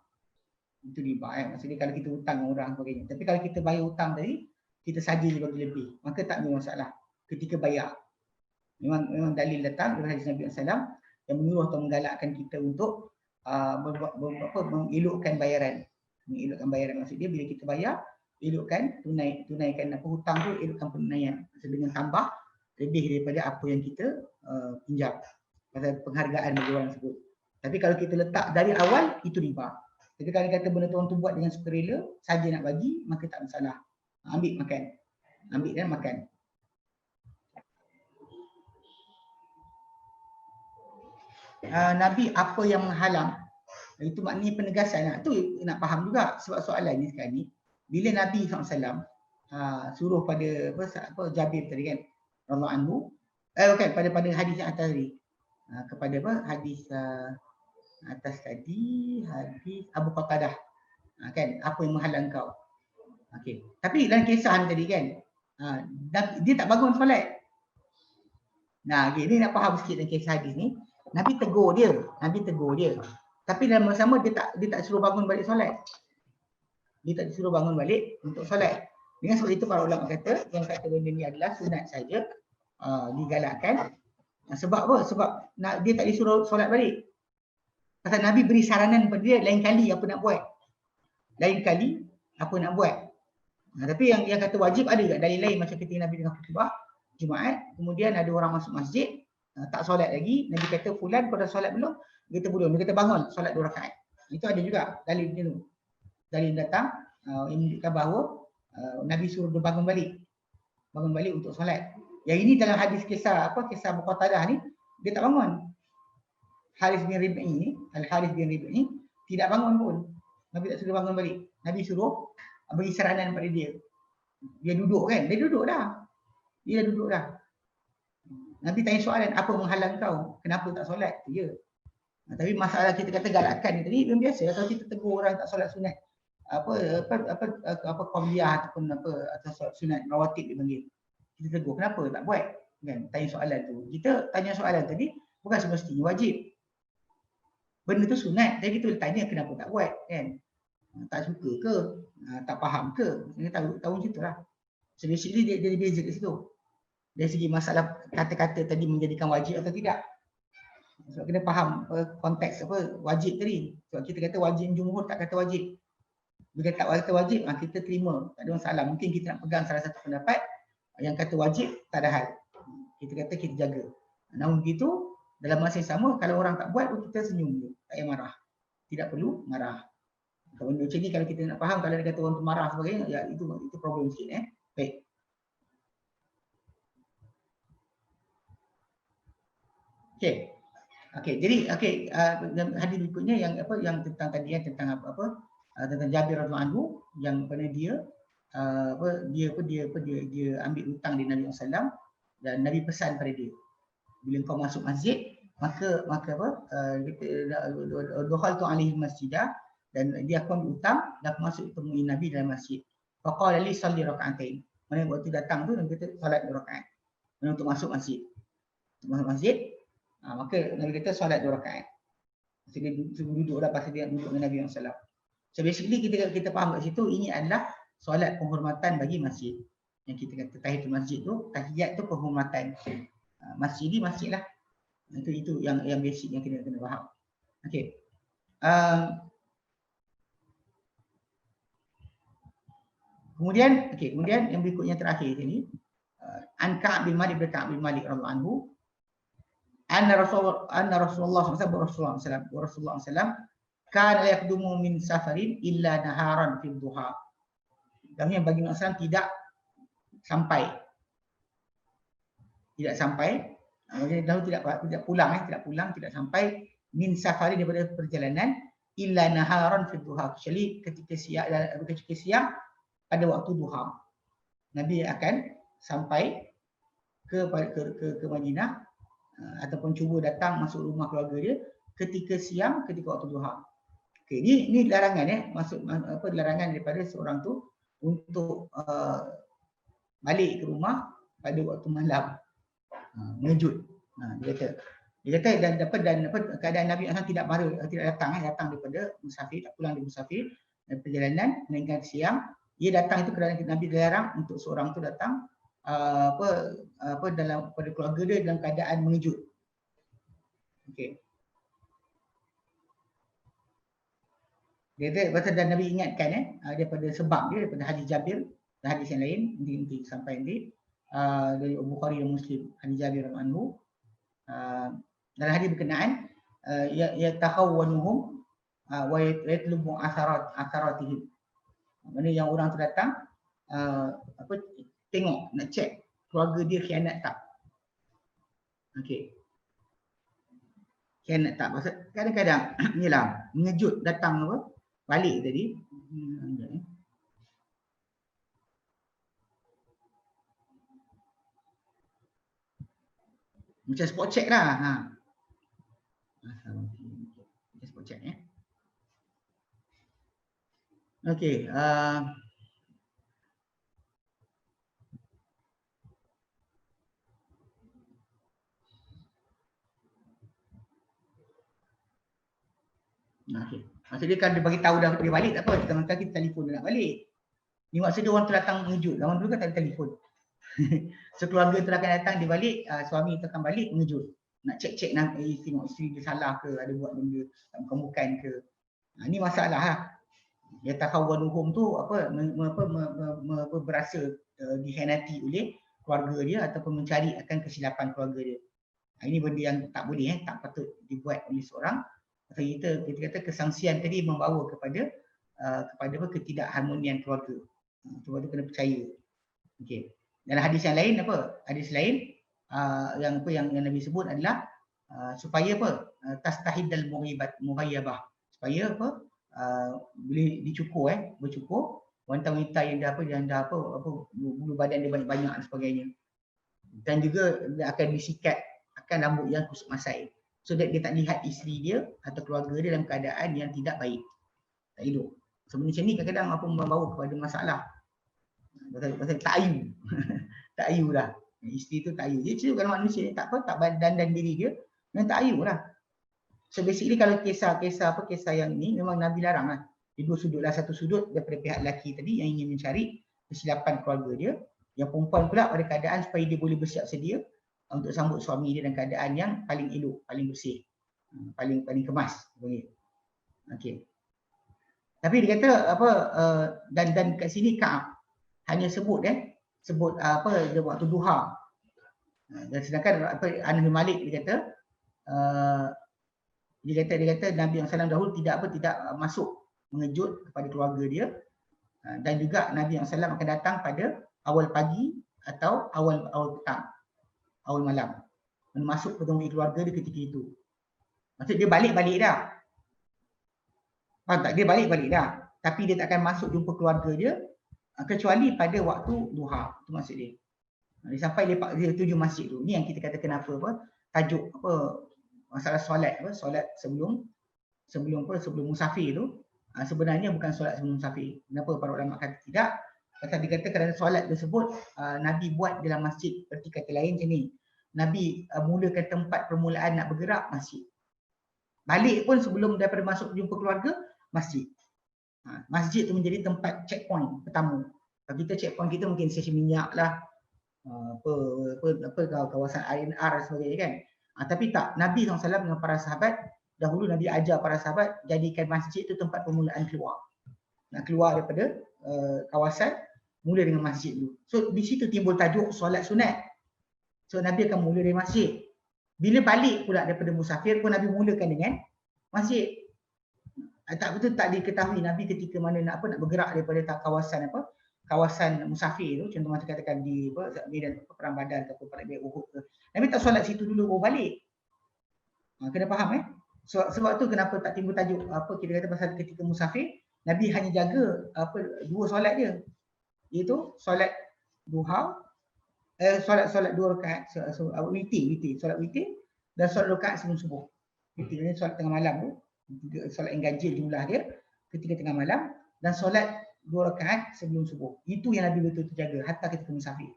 Itu riba maksudnya kalau kita hutang orang sebagainya. Tapi kalau kita bayar hutang tadi, kita saja bagi lebih, maka tak ada masalah ketika bayar. Memang dalil datang dari hadis Nabi SAW yang menyuruh atau menggalakkan kita untuk mengelokkan bayaran. Mengelokkan bayaran maksud dia bila kita bayar, elokkan tunaikan hutang tu, elokkan penunaian dengan tambah lebih daripada apa yang kita pinjam pasal penghargaan bagi orang tersebut. Tapi kalau kita letak dari awal, itu riba. Jadi kalau kata benda tu orang tu buat dengan sukarela saja nak bagi, maka tak masalah. Ambil dan makan. Nabi apa yang menghalang? Itu maknanya penegasan. Itu nak faham juga sebab soalan ni sekarang ni. Bila Nabi SAW suruh pada Jabir tadi kan, radhiyallahu anhu, pada hadis yang atas tadi, kepada hadis atas tadi, hadis Abu Qatadah, kan, apa yang menghalang kau. Okey. Tapi dalam kisah tadi kan, dia tak bangun solat. Nah, okay, ni nak faham sikit dalam kisah hadis ni. Nabi tegur dia. Tapi dalam masa sama dia tak suruh bangun balik solat. Dia tak disuruh bangun balik untuk solat. Dengan sebab itu para ulama kata yang kata benda ni adalah sunat saja, digalakkan. Sebab apa? Sebab dia tak disuruh solat balik. Pasal Nabi beri saranan kepada dia lain kali apa nak buat. Tapi yang kata wajib ada juga dalil lain, macam ketika Nabi dengan khutbah Jumaat, kemudian ada orang masuk masjid tak solat lagi, Nabi kata fulan kau dah solat belum? Dia kata belum. Dia kata bangun solat 2 rakaat. Itu ada juga dalil dia tu. Dalil datang yang menunjukkan bahawa Nabi suruh dia bangun balik untuk solat. Yang ini dalam hadis kisah Abu Qatadah ni, dia tak bangun. Al-Harith bin Rib'i tidak bangun pun. Nabi tak suruh bangun balik. Nabi suruh bagi saranan pada dia. Dia duduk kan? Dia duduk dah. Dia dah duduk dah. Nanti tanya soalan, apa menghalang kau? Kenapa tak solat? Itu je. Tapi masalah kita kata galakkan ni tadi memang biasa. Kalau kita tegur orang tak solat sunat, apa qabliyah ataupun apa atau solat sunat rawatib dipanggil. Kita tegur, kenapa tak buat? Kan? Tanya soalan tu. Kita tanya soalan tadi bukan semestinya wajib. Benda tu sunat, jadi kita boleh tanya kenapa tak buat, kan? Tak suka ke? Tak faham ke? Kita tahu macam itulah. So basically dia beza kat situ. Dari segi masalah kata-kata tadi menjadikan wajib atau tidak. Sebab kena faham konteks apa wajib tadi. Sebab kita kata wajib, jumhur tak kata wajib. Bila tak kata wajib, kita terima. Tak ada masalah. Mungkin kita nak pegang salah satu pendapat yang kata wajib, tak ada hal. Kita kata kita jaga. Namun begitu, dalam masa yang sama, kalau orang tak buat, kita senyum je. Tak payah marah. Tidak perlu marah. Kalau benda macam ni, kalau kita nak faham, kalau dia kata orang tu marah sebagainya, ya itu problem sikit. Baik. Okey, jadi hadis berikutnya yang tentang tadi tentang tentang Jabir radhiyallahu anhu yang pada dia dia ambil hutang di Nabi SAW dan Nabi pesan pada dia, bila kau masuk masjid maka dakhaltu alaihi masjidah, dan dia akan berhutang dan masuk temui Nabi dalam masjid. Faqala li salli raka'atain. Mana waktu datang tu Nabi kata solat 2 rakaat. Untuk masuk masjid. Maka Nabi kata solat 2 rakaat. Dia duduk dah pasal dia duduk dengan Nabi SAW. So basically kita faham kat situ, ini adalah solat penghormatan bagi masjid. Yang kita kata tahiyatul masjid tu, tahiyat tu penghormatan. Masjid ni masjid lah. Itu yang basic yang kita kena faham. Okey. Kemudian yang berikutnya terakhir sini, an Ka'ab bin Malik radhiyallahu anhu, anna Rasulullah SAW kana yaqdumu min safarin illa naharan fi duha. Kami bagi Rasulullah tidak sampai tidak sampai min safari daripada perjalanan illa naharan fi duha, kecuali ketika siang pada waktu duha. Nabi akan sampai ke Madinah ataupun cuba datang masuk rumah keluarga dia ketika siang, ketika waktu duha. Okey, ini larangan larangan daripada seorang tu untuk balik ke rumah pada waktu malam. Mengejut. Dia kata dan keadaan Nabi SAW tidak datang daripada musafir, tak pulang dari musafir dan perjalanan melainkan siang. Dia datang itu kerana Nabi dilarang untuk seorang tu datang pada keluarga dia dalam keadaan mengejut. Okey. Dia kata dan Nabi ingatkan daripada sebab dia, daripada hadis Jabir dan hadis yang lain nanti sampai nanti dari Abu Bukhari dan Muslim, hadis Jabir radhiyallahu anhu, dalam hadis berkenaan yatahawwanuhum wa yatlubu atharatihim. Mana yang orang tu datang tengok, nak cek keluarga dia khianat tak. Okey. Khianat tak. Maksud kadang-kadang inilah mengejut datang balik tadi. Macam spot check lah. Macam spot check ya. Okey. Okey. Maksud dia kan dia bagi tahu dah dia balik tak apa, kita telefon dia nak balik. Ni maksud dia orang tu datang mengejut. Zaman dulu kan tak ada telefon. So keluarga tu akan datang, dia balik, suami tu akan balik mengejut. Nak cek-cek tengok isteri dia salah ke, ada buat benda bukan ke. Ini masalah lah. Dia takawwanuhum tu berasa dikhianati oleh keluarga dia ataupun mencari akan kesilapan keluarga dia. Ini benda yang tak boleh, tak patut dibuat oleh seorang. Kita kata kesangsian tadi membawa kepada ketidakharmonian keluarga. Sebab tu kena percaya. Okey. Dalam hadis yang lain Hadis lain yang Nabi sebut adalah supaya tastahidal mughayyabah. Supaya boleh bercukur wanita-wanita yang dah apa bulu badan dia banyak-banyak dan sebagainya. Dan juga dia akan disikat akan rambut yang kusut masai. So that dia tak lihat isteri dia atau keluarga dia dalam keadaan yang tidak baik, tak elok. So benda macam ni kadang-kadang apa membawa kepada masalah. Pasal tak ayu. Tak ayu dah. Isteri tu tak ayu. Jadi kalau manusia ni tak dandan diri dia, memang tak ayu lah. So basically kalau kisah yang ni memang Nabi larang lah. Di dua sudut lah, satu sudut daripada pihak lelaki tadi yang ingin mencari kesilapan keluarga dia, yang perempuan pula pada keadaan supaya dia boleh bersiap sedia untuk sambut suami dia dalam keadaan yang paling elok, paling bersih, paling kemas. Okey. Tapi dia kata apa dan kat sini Ka'ab hanya sebut dia waktu duha. Dan sedangkan Anas bin Malik dia kata Nabi SAW dahulu tidak masuk mengejut kepada keluarga dia, dan juga Nabi SAW akan datang pada awal pagi atau awal petang, awal malam, masuk menemui keluarga dia ketika itu. Maksud dia balik-balik dah. Faham tak? Dia balik-balik dah. Tapi dia tak akan masuk jumpa keluarga dia kecuali pada waktu duha. Itu maksud dia. Dia sampai dia tuju masjid tu. Ni yang kita kata kenapa tajuk masalah solat solat sebelum musafir tu sebenarnya bukan solat sebelum musafir. Kenapa para ulama kata tidak? Pasal dia kata kerana solat tersebut Nabi buat dalam masjid. Seperti kata lain macam ni. Nabi mulakan tempat permulaan nak bergerak masjid. Balik pun sebelum daripada masuk jumpa keluarga, masjid. Masjid tu menjadi tempat checkpoint pertama. Kalau kita checkpoint kita mungkin stesen minyak lah, kawasan R&R dan sebagainya kan. Tapi tak, Nabi SAW dengan para sahabat, dahulu Nabi ajar para sahabat jadikan masjid tu tempat permulaan keluar. Nak keluar daripada kawasan, mula dengan masjid dulu. So di situ timbul tajuk solat sunat. So Nabi akan mula dari masjid. Bila balik pula daripada musafir pun Nabi mulakan dengan masjid. Tak betul tak diketahui Nabi ketika mana nak bergerak daripada kawasan musafir tu, contoh macam katakan di medan perang Badar atau pada Uhud ke. Nabi tak solat situ dulu baru balik. Kena faham sebab tu kenapa tak timbul tajuk kita kata pasal ketika musafir Nabi hanya jaga dua solat dia. Iaitu solat duha, solat 2 rakaat, witir, solat witir dan solat 2 rakaat sebelum subuh. Witir ni solat tengah malam tu, solat yang ganjil jumlah dia ketika tengah malam, dan solat 2 rakaat sebelum subuh. Itu yang Nabi betul-betul jaga hatta ketika musafir.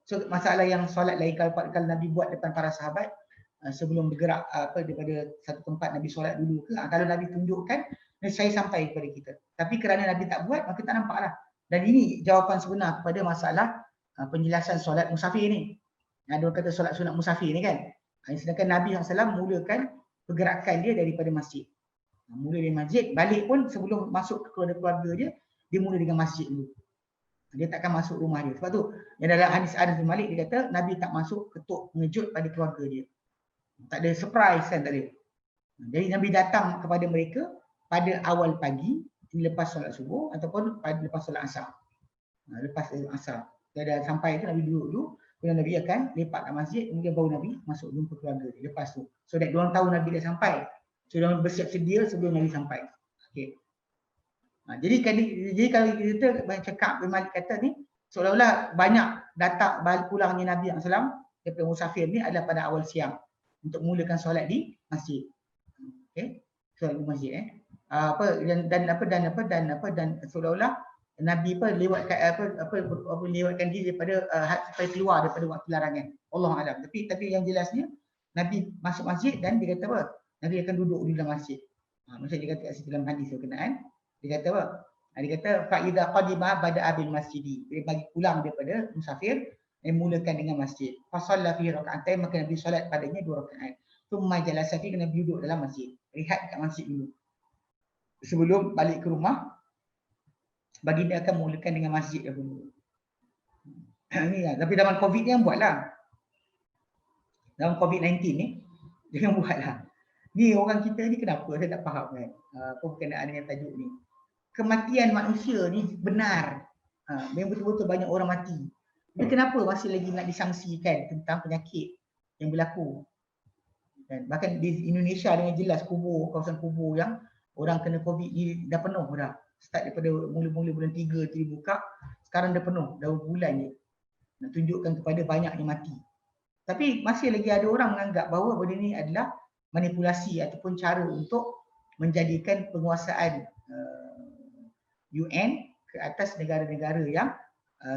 So masalah yang solat lain kalau Nabi buat depan para sahabat sebelum bergerak daripada satu tempat Nabi solat dulu ke, kalau Nabi tunjukkan saya sampai kepada kita. Tapi kerana Nabi tak buat maka tak nampaklah. Dan ini jawapan sebenar kepada masalah penjelasan solat musafir ni. Ada orang kata solat sunat musafir ni kan. Sedangkan Nabi SAW mulakan pergerakan dia daripada masjid. Mula dari masjid, balik pun sebelum masuk ke keluarga dia, dia mula dengan masjid dulu. Dia takkan masuk rumah dia. Sebab tu, yang dalam hadis Anas bin Malik dia kata, Nabi tak masuk ketuk mengejut pada keluarga dia. Tak ada surprise kan, tak ada. Jadi Nabi datang kepada mereka pada awal pagi, lepas solat subuh ataupun lepas solat asar. Lepas asar. Dia dah sampai tu Nabi duduk dulu, kemudian Nabi akan lepak kat masjid, kemudian baru Nabi masuk jumpa keluarga dia lepas tu. So that diorang tahu Nabi dah sampai. So diorang bersiap sedia sebelum Nabi sampai. Okey. Jadi kalau kita macam Ka'ab bin Malik kata ni, seolah-olah banyak datang pulangnya Nabi SAW daripada musafir ni adalah pada awal siang untuk mulakan solat di masjid. Okey. Solat di masjid dan seolah-olah Nabi lewatkan diri daripada sampai keluar daripada waktu larangan. Allah alam. Tapi yang jelasnya Nabi masuk masjid dan dia kata apa? Nabi akan duduk di dalam masjid. Macam dia kata kat situ dalam hadis berkenaan. Dia kata apa? Dia kata fa idza qadima bada'a bil masjidi. Dia bagi pulang daripada musafir dan mulakan dengan masjid. Fa shalla fi raka'atain, maka Nabi solat padanya 2 rakaat. Tsumma jalasa fi, Nabi duduk dalam masjid. Rehat kat masjid dulu. Sebelum balik ke rumah, baginda akan mulakan dengan masjid dahulu. Ni lah. Tapi dalam COVID ni yang buatlah. Dalam COVID-19 ni, jangan buatlah. Ni orang kita ni kenapa saya tak faham kan. Apa berkenaan dengan tajuk ni. Kematian manusia ni benar. Memang betul-betul banyak orang mati. Tapi kenapa masih lagi nak disangsikan tentang penyakit yang berlaku. Dan bahkan di Indonesia dengan jelas kawasan kubur yang orang kena COVID ni dah penuh dah. Start daripada mula-mula bulan 3 tu dibuka, sekarang dah penuh, dah bulan je. Nak tunjukkan kepada banyak yang mati. Tapi masih lagi ada orang menganggap bahawa benda ni adalah manipulasi ataupun cara untuk menjadikan penguasaan UN ke atas negara-negara yang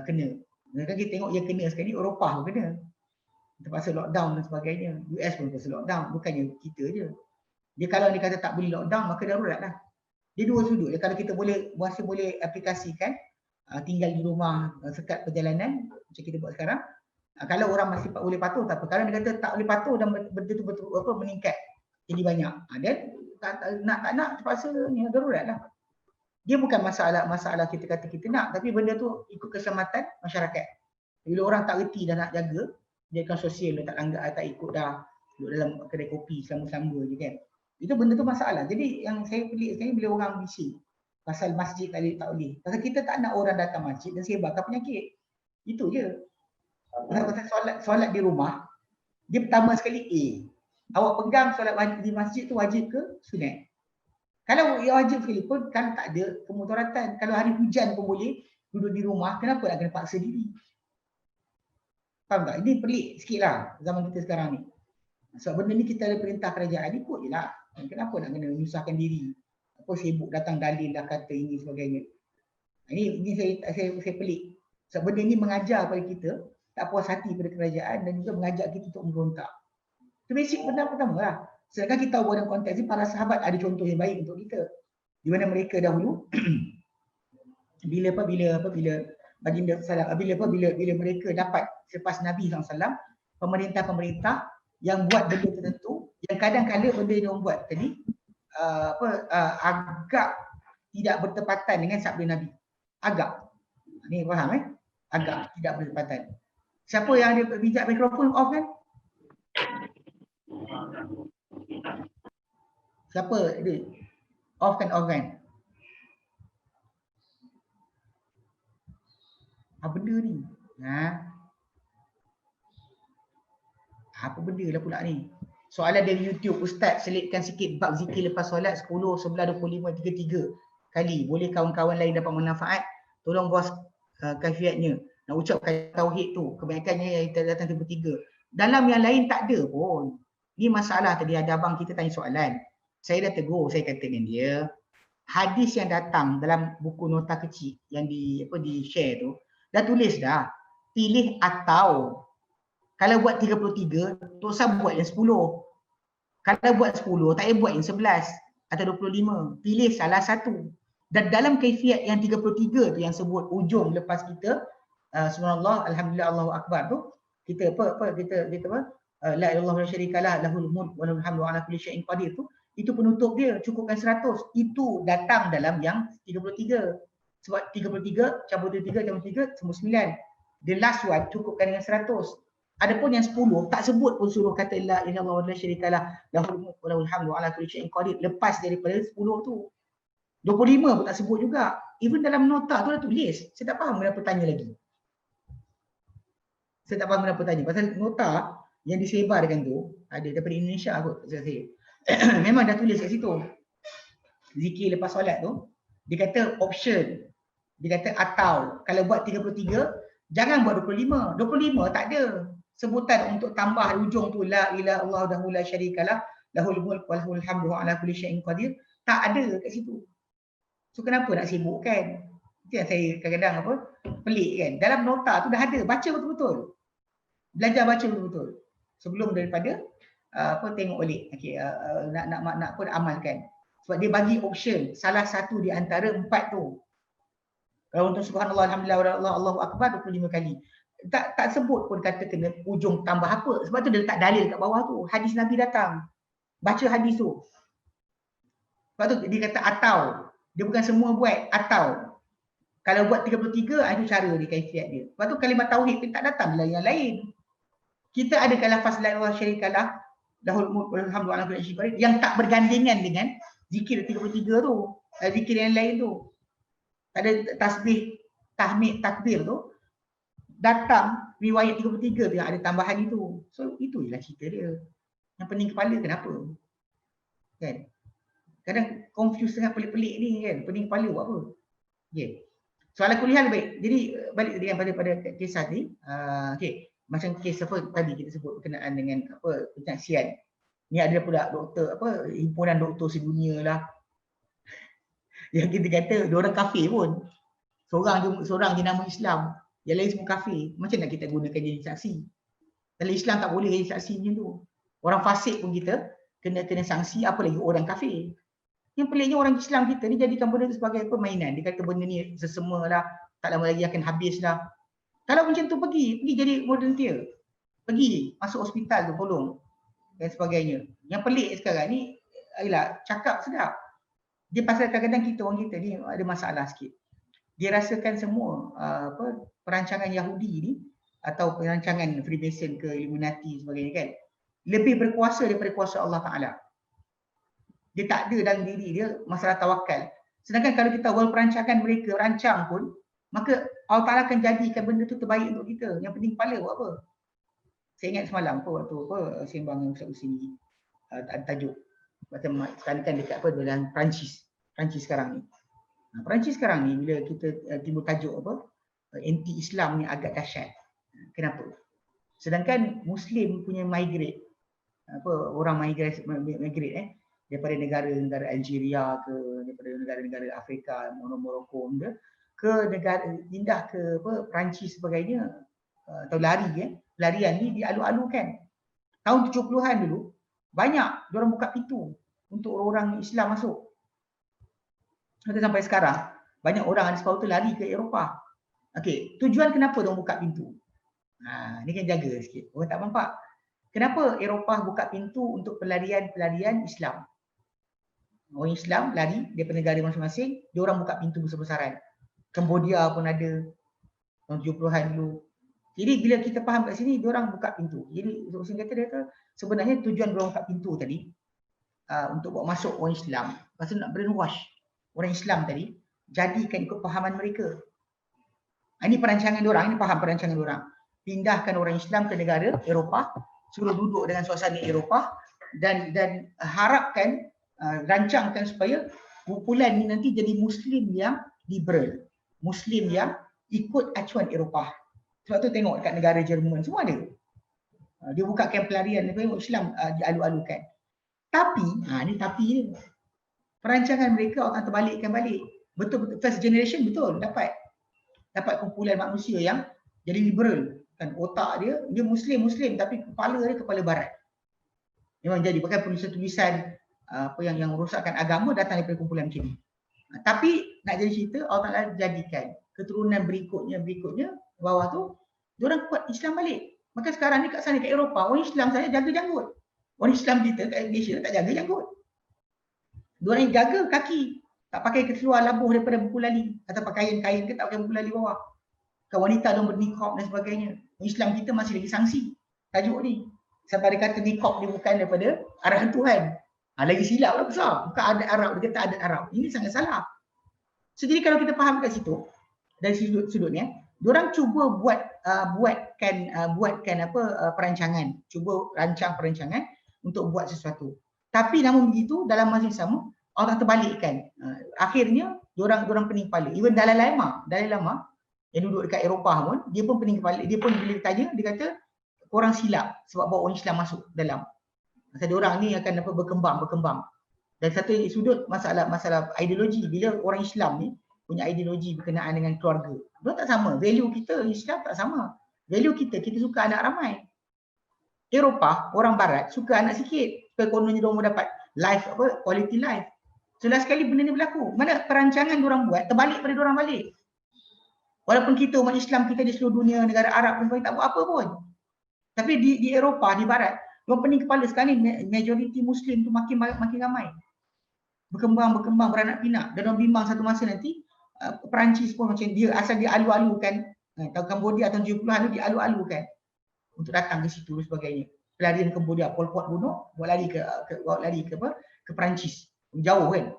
kena. Mereka kita tengok yang kena sekarang ni Eropah pun kena. Terpaksa lockdown dan sebagainya. US pun terpaksa lockdown, bukannya kita je. Dia kalau dia kata tak boleh lockdown, maka darurat lah. Dia dua sudut. Kalau kita masih boleh aplikasikan tinggal di rumah, sekat perjalanan macam kita buat sekarang, kalau orang masih boleh patuh tak apa. Kalau dia kata tak boleh patuh dan betul-betul meningkat jadi banyak, dan tak nak terpaksa ni darurat lah. Dia bukan masalah kita kata kita nak, tapi benda tu ikut keselamatan masyarakat. Bila orang tak reti dah nak jaga, dia akan sosial, dia tak langgar, tak ikut dah duduk dalam kedai kopi sama-sama je kan. Itu benda tu masalah. Jadi yang saya pelik sekarang bila orang bising pasal masjid tak boleh. Pasal kita tak nak orang datang masjid dan sebarkan penyakit. Itu je. Pasal solat di rumah, dia pertama sekali awak pegang solat di masjid tu wajib ke sunat? Kalau wajib sekali pun kan tak ada kemudaratan. Kalau hari hujan pun boleh duduk di rumah, kenapa nak kena paksa diri? Faham tak? Ini pelik sikit lah zaman kita sekarang ni. Sebab benda ni kita ada perintah kerajaan, ikut je lah. Kenapa nak kena menyusahkan diri? Apa sibuk datang dalil dah kata ini sebagainya. Ini saya pelik. Sebab benda ni mengajar pada kita tak puas hati pada kerajaan dan juga mengajak kita untuk memberontak. Itu basic benda pertama lah. Sedangkan kita tahu dalam konteks ni para sahabat ada contoh yang baik untuk kita. Di mana mereka dahulu bila mereka dapat selepas Nabi SAW, pemerintah-pemerintah yang buat benda tertentu, yang kadang-kadang benda yang buat tadi agak tidak bertepatan dengan sabda Nabi. Agak. Ni faham Agak tidak bertepatan. Siapa yang ada bijak mikrofon off kan? Siapa dia? Off kan? Apa benda ni? Apa benda lah pula ni? Soalan dari YouTube, Ustaz selitkan sikit bab zikir lepas solat 10, 11, 25, 33 kali. Boleh kawan-kawan lain dapat manfaat? Tolong bos kaifiatnya. Nak ucapkan tauhid tu. Kebanyakannya yang kita datang tiba-tiga. Dalam yang lain tak ada pun. Ni masalah tadi ada abang kita tanya soalan. Saya dah tegur, saya kata dengan dia, hadis yang datang dalam buku nota kecil yang di share tu, dah tulis dah. Pilih atau. Kalau buat 33, tak usah buat yang 10. Kalau buat 10, tak payah buat yang 11 atau 25. Pilih salah satu. Dan dalam kaifiat yang 33 tu yang sebut ujung lepas kita subhanallah, alhamdulillah, Allahu akbar tu, kita la ilaha illallah wa la syarikalah lahul mulk wa lahul hamdu ala kulli syai'in qadir tu, itu penutup dia, cukupkan 100. Itu datang dalam yang 33. Sebab 33 campur 33 campur 3 semua 9. The last one cukupkan dengan 100. Adapun yang 10 tak sebut pun suruh kata la ilaha illallah wa la syarikalah lahul mulk wa lahul hamdu ala kulli syai'in qadir lepas daripada 10 tu. 25 pun tak sebut juga. Even dalam nota tu dah tulis. Saya tak faham kenapa tanya lagi. Pasal nota yang disebarkan tu ada daripada Indonesia kot saya. Memang dah tulis kat situ. Zikir lepas solat tu, dia kata option. Dia kata atau. Kalau buat 33, jangan buat 25. 25 tak ada sebutan untuk tambah ujung tu la ilaha illallah wahdahu la syarikalah lahul mulk wa lahul hamdu ala kulli syai'in qadir. Tak ada kat situ. So kenapa nak sibukkan? Itu yang saya kadang-kadang pelik kan. Dalam nota tu dah ada, baca betul-betul. Belajar baca betul-betul. Sebelum daripada tengok balik. Okey, nak pun amalkan. Sebab dia bagi option salah satu di antara 4 tu. Kalau untuk subhanallah, alhamdulillah, Allahu akbar 25 kali. Tak sebut pun kata kena ujung tambah apa. Sebab tu dia letak dalil kat bawah tu. Hadis Nabi datang. Baca hadis tu. Sebab tu dia kata atau. Dia bukan semua buat atau. Kalau buat 33, itu cara dia, kaifiat dia. Lepas tu kalimat tauhid pun tak datang dalam yang lain. Kita ada lafaz la ilaha syarikalah lahul mulk wa lahul hamdu ala kulli syai'in qadir yang tak bergandingan dengan zikir 33 tu. Zikir yang lain tu. Ada tasbih, tahmid, takbir tu. Datang riwayat 33 tu yang ada tambahan itu. So itu jelah cerita dia. Yang pening kepala kenapa? Kan? kadang confused dengan pelik-pelik ni kan, pening kepala buat apa. Okey. Soalan kuliah lebih baik. Jadi balik tadi kan pada kisah ni, okey, macam kes apa tadi kita sebut berkenaan dengan apa penyaksian. Ni ada pula doktor apa himpunan doktor sedunia lah yang kita kata dia orang kafir pun. Seorang je nama Islam, yang lain semua kafir. Macam nak kita gunakan jadi saksi? Dalam Islam tak boleh jadi saksi macam tu. Orang fasik pun kita kena sanksi, apa lagi orang kafir. Yang peliknya orang Islam kita ni jadikan benda tu sebagai permainan. Dia kata benda ni sesama lah, tak lama lagi akan habis lah. Kalau macam tu pergi jadi volunteer. Pergi masuk hospital tu tolong dan sebagainya. Yang pelik sekarang ni ialah cakap sedap. Dia pasal kadang-kadang kita orang kita ni ada masalah sikit. Dia rasakan semua perancangan Yahudi ni atau perancangan Freemason ke Illuminati sebagainya kan lebih berkuasa daripada kuasa Allah Ta'ala. Dia tak ada dalam diri dia masalah tawakal. Sedangkan kalau kita tahu perancangan mereka rancang pun, maka Allah Ta'ala akan jadikan benda tu terbaik untuk kita. Yang penting kepala buat apa. Saya ingat semalam waktu sembang dengan Ustaz Husni, tajuk macam sekali kan dekat dalam Perancis sekarang ni. Perancis sekarang ni bila kita timbul tajuk anti-Islam ni agak dahsyat. Kenapa? Sedangkan Muslim punya migrate, orang migrate daripada negara-negara Algeria ke, daripada negara-negara Afrika, Morocco ke negara pindah ke Perancis sebagainya, atau larian ni dialu-alukan. Tahun 70-an dulu banyak diorang buka pintu untuk orang Islam masuk. Sampai sekarang banyak orang ada sebab tu lari ke Eropah. Okey, tujuan kenapa diorang buka pintu? Ni kan jaga sikit. Orang tak nampak. Kenapa Eropah buka pintu untuk pelarian Islam? Orang Islam lari daripada negara masing-masing, diorang buka pintu besar-besaran. Cambodia pun ada tahun 70-an dulu. Jadi bila kita faham kat sini, diorang buka pintu. Jadi Ustaz kata dia sebenarnya tujuan diorang buka pintu tadi untuk bawa masuk orang Islam, pasal nak brainwash orang Islam tadi, jadikan ikut fahaman mereka. Ini perancangan diorang, ini faham perancangan diorang. Pindahkan orang Islam ke negara Eropah, suruh duduk dengan suasana Eropah dan harapkan rancangkan supaya kumpulan ni nanti jadi Muslim yang liberal, Muslim yang ikut acuan Eropah. Sebab tu tengok dekat negara Jerman semua ada. Dia buka kamp pelarian Islam dialu-alukan. Tapi, ni tapi ni. Perancangan mereka akan terbalikkan balik. Betul first generation betul dapat kumpulan manusia yang jadi liberal. Kan otak dia Muslim tapi kepala dia kepala barat. Memang jadi pakai tulisan-tulisan yang merosakkan agama datang daripada kumpulan macam ni. Tapi nak jadi cerita Allah Ta'ala jadikan keturunan berikutnya bawah tu diorang kuat Islam balik. Maka sekarang ni kat sana kat Eropah orang Islam saya jaga janggut. Orang Islam kita kat Malaysia tak jaga janggut. Diorang yang jaga kaki, tak pakai keluar labuh daripada buku lali atau pakaian kain ke tak pakai buku lali bawah. Kan wanita diorang berniqab dan sebagainya. Islam kita masih lagi sanksi tajuk ni. Sampai dia kata niqab dia bukan daripada arahan Tuhan. Lagi silap lah besar. Bukan adat Arab, dia kata adat Arab. Ini sangat salah. So, jadi kalau kita faham kat situ, dari sudut-sudutnya, diorang cuba buatkan perancangan, cuba rancang perancangan untuk buat sesuatu. Tapi namun begitu dalam masa yang sama Allah terbalikkan. Akhirnya diorang pening kepala. Even Dalai Lama yang duduk dekat Eropah pun dia pun pening kepala. Dia pun bila ditanya dia kata korang silap sebab bawa orang Islam masuk dalam. Masa diorang ni akan berkembang. Dan satu sudut masalah ideologi, bila orang Islam ni punya ideologi berkenaan dengan keluarga. Dia tak sama. Value kita Islam tak sama. Value kita suka anak ramai. Eropah, orang barat suka anak sikit. Supaya kononnya diorang dapat quality life. So last sekali benda ni berlaku. Mana perancangan diorang buat terbalik pada diorang balik. Walaupun kita umat Islam kita di seluruh dunia, negara Arab pun tak buat apa pun. Tapi di Eropah, di barat, diorang pening kepala sekarang ni majoriti Muslim tu makin ramai. Berkembang beranak pinak. Dan diorang bimbang satu masa nanti Perancis pun macam dia asal dia alu-alukan. Tahun Cambodia tahun 70-an tu dia alu-alukan untuk datang ke situ dan sebagainya. Pelarian Cambodia, Pol Pot bunuh, bawa lari ke Perancis. Jauh kan.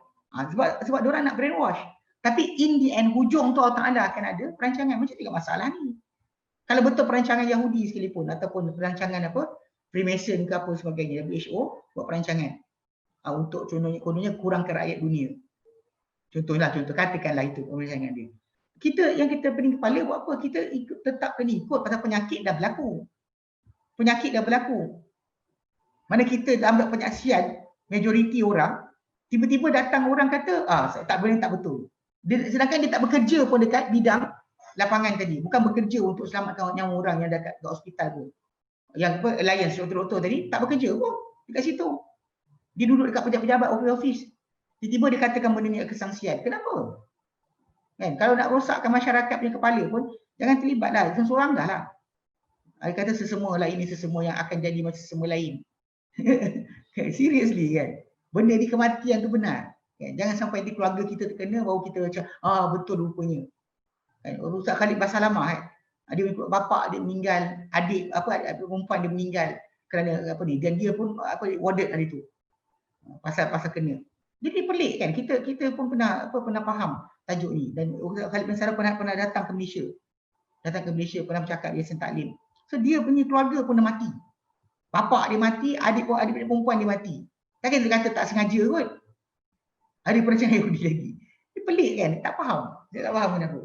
Sebab diorang nak brainwash. Tapi in the end hujung tu Allah Ta'ala akan ada perancangan. Macam tidak masalah ni. Kalau betul perancangan Yahudi sekalipun ataupun perancangan Freemason ke apa sebagainya, WHO buat perancangan. untuk kononnya kurangkan rakyat dunia. Contoh katakanlah itu penyelesaian dia. Yang kita pening kepala buat apa? Kita tetap kena ikut pasal penyakit dah berlaku. Mana kita dalam penyaksian majoriti orang, tiba-tiba datang orang kata, tak betul. Sedangkan dia tak bekerja pun dekat bidang lapangan tadi. Bukan bekerja untuk selamatkan nyawa orang yang dekat hospital pun. Yang alliance doktor-doktor tadi tak bekerja pun dekat situ. Dia duduk dekat pejabat-pejabat office. Tiba-tiba dia katakan benda ni kesangsian. Kenapa? Kan? Kalau nak rosakkan masyarakat punya kepala pun, jangan terlibatlah. Seorang dah lah. Dia kata sesama lah ini sesama yang akan jadi macam sesama lain. Seriously kan? Benda ni kematian tu benar. Kan? Jangan sampai di keluarga kita terkena baru kita macam, betul rupanya. Kan? Ustaz Khalid Basalamah kan? Dia bapak dia meninggal, adik perempuan dia meninggal kerana dan dia pun warded hari tu. Pasal kena. Jadi pelik kan, kita pun pernah faham tajuk ni, dan Ustaz Khalid bin Sarah pernah datang ke Malaysia. Pernah bercakap di Yayasan Taklim. So dia punya keluarga pun dah mati. Bapak dia mati, adik perempuan dia mati. Takkan dia kata tak sengaja kot. Ada perancangan Yahudi lagi. Dia pelik kan, tak faham. Dia tak faham kenapa.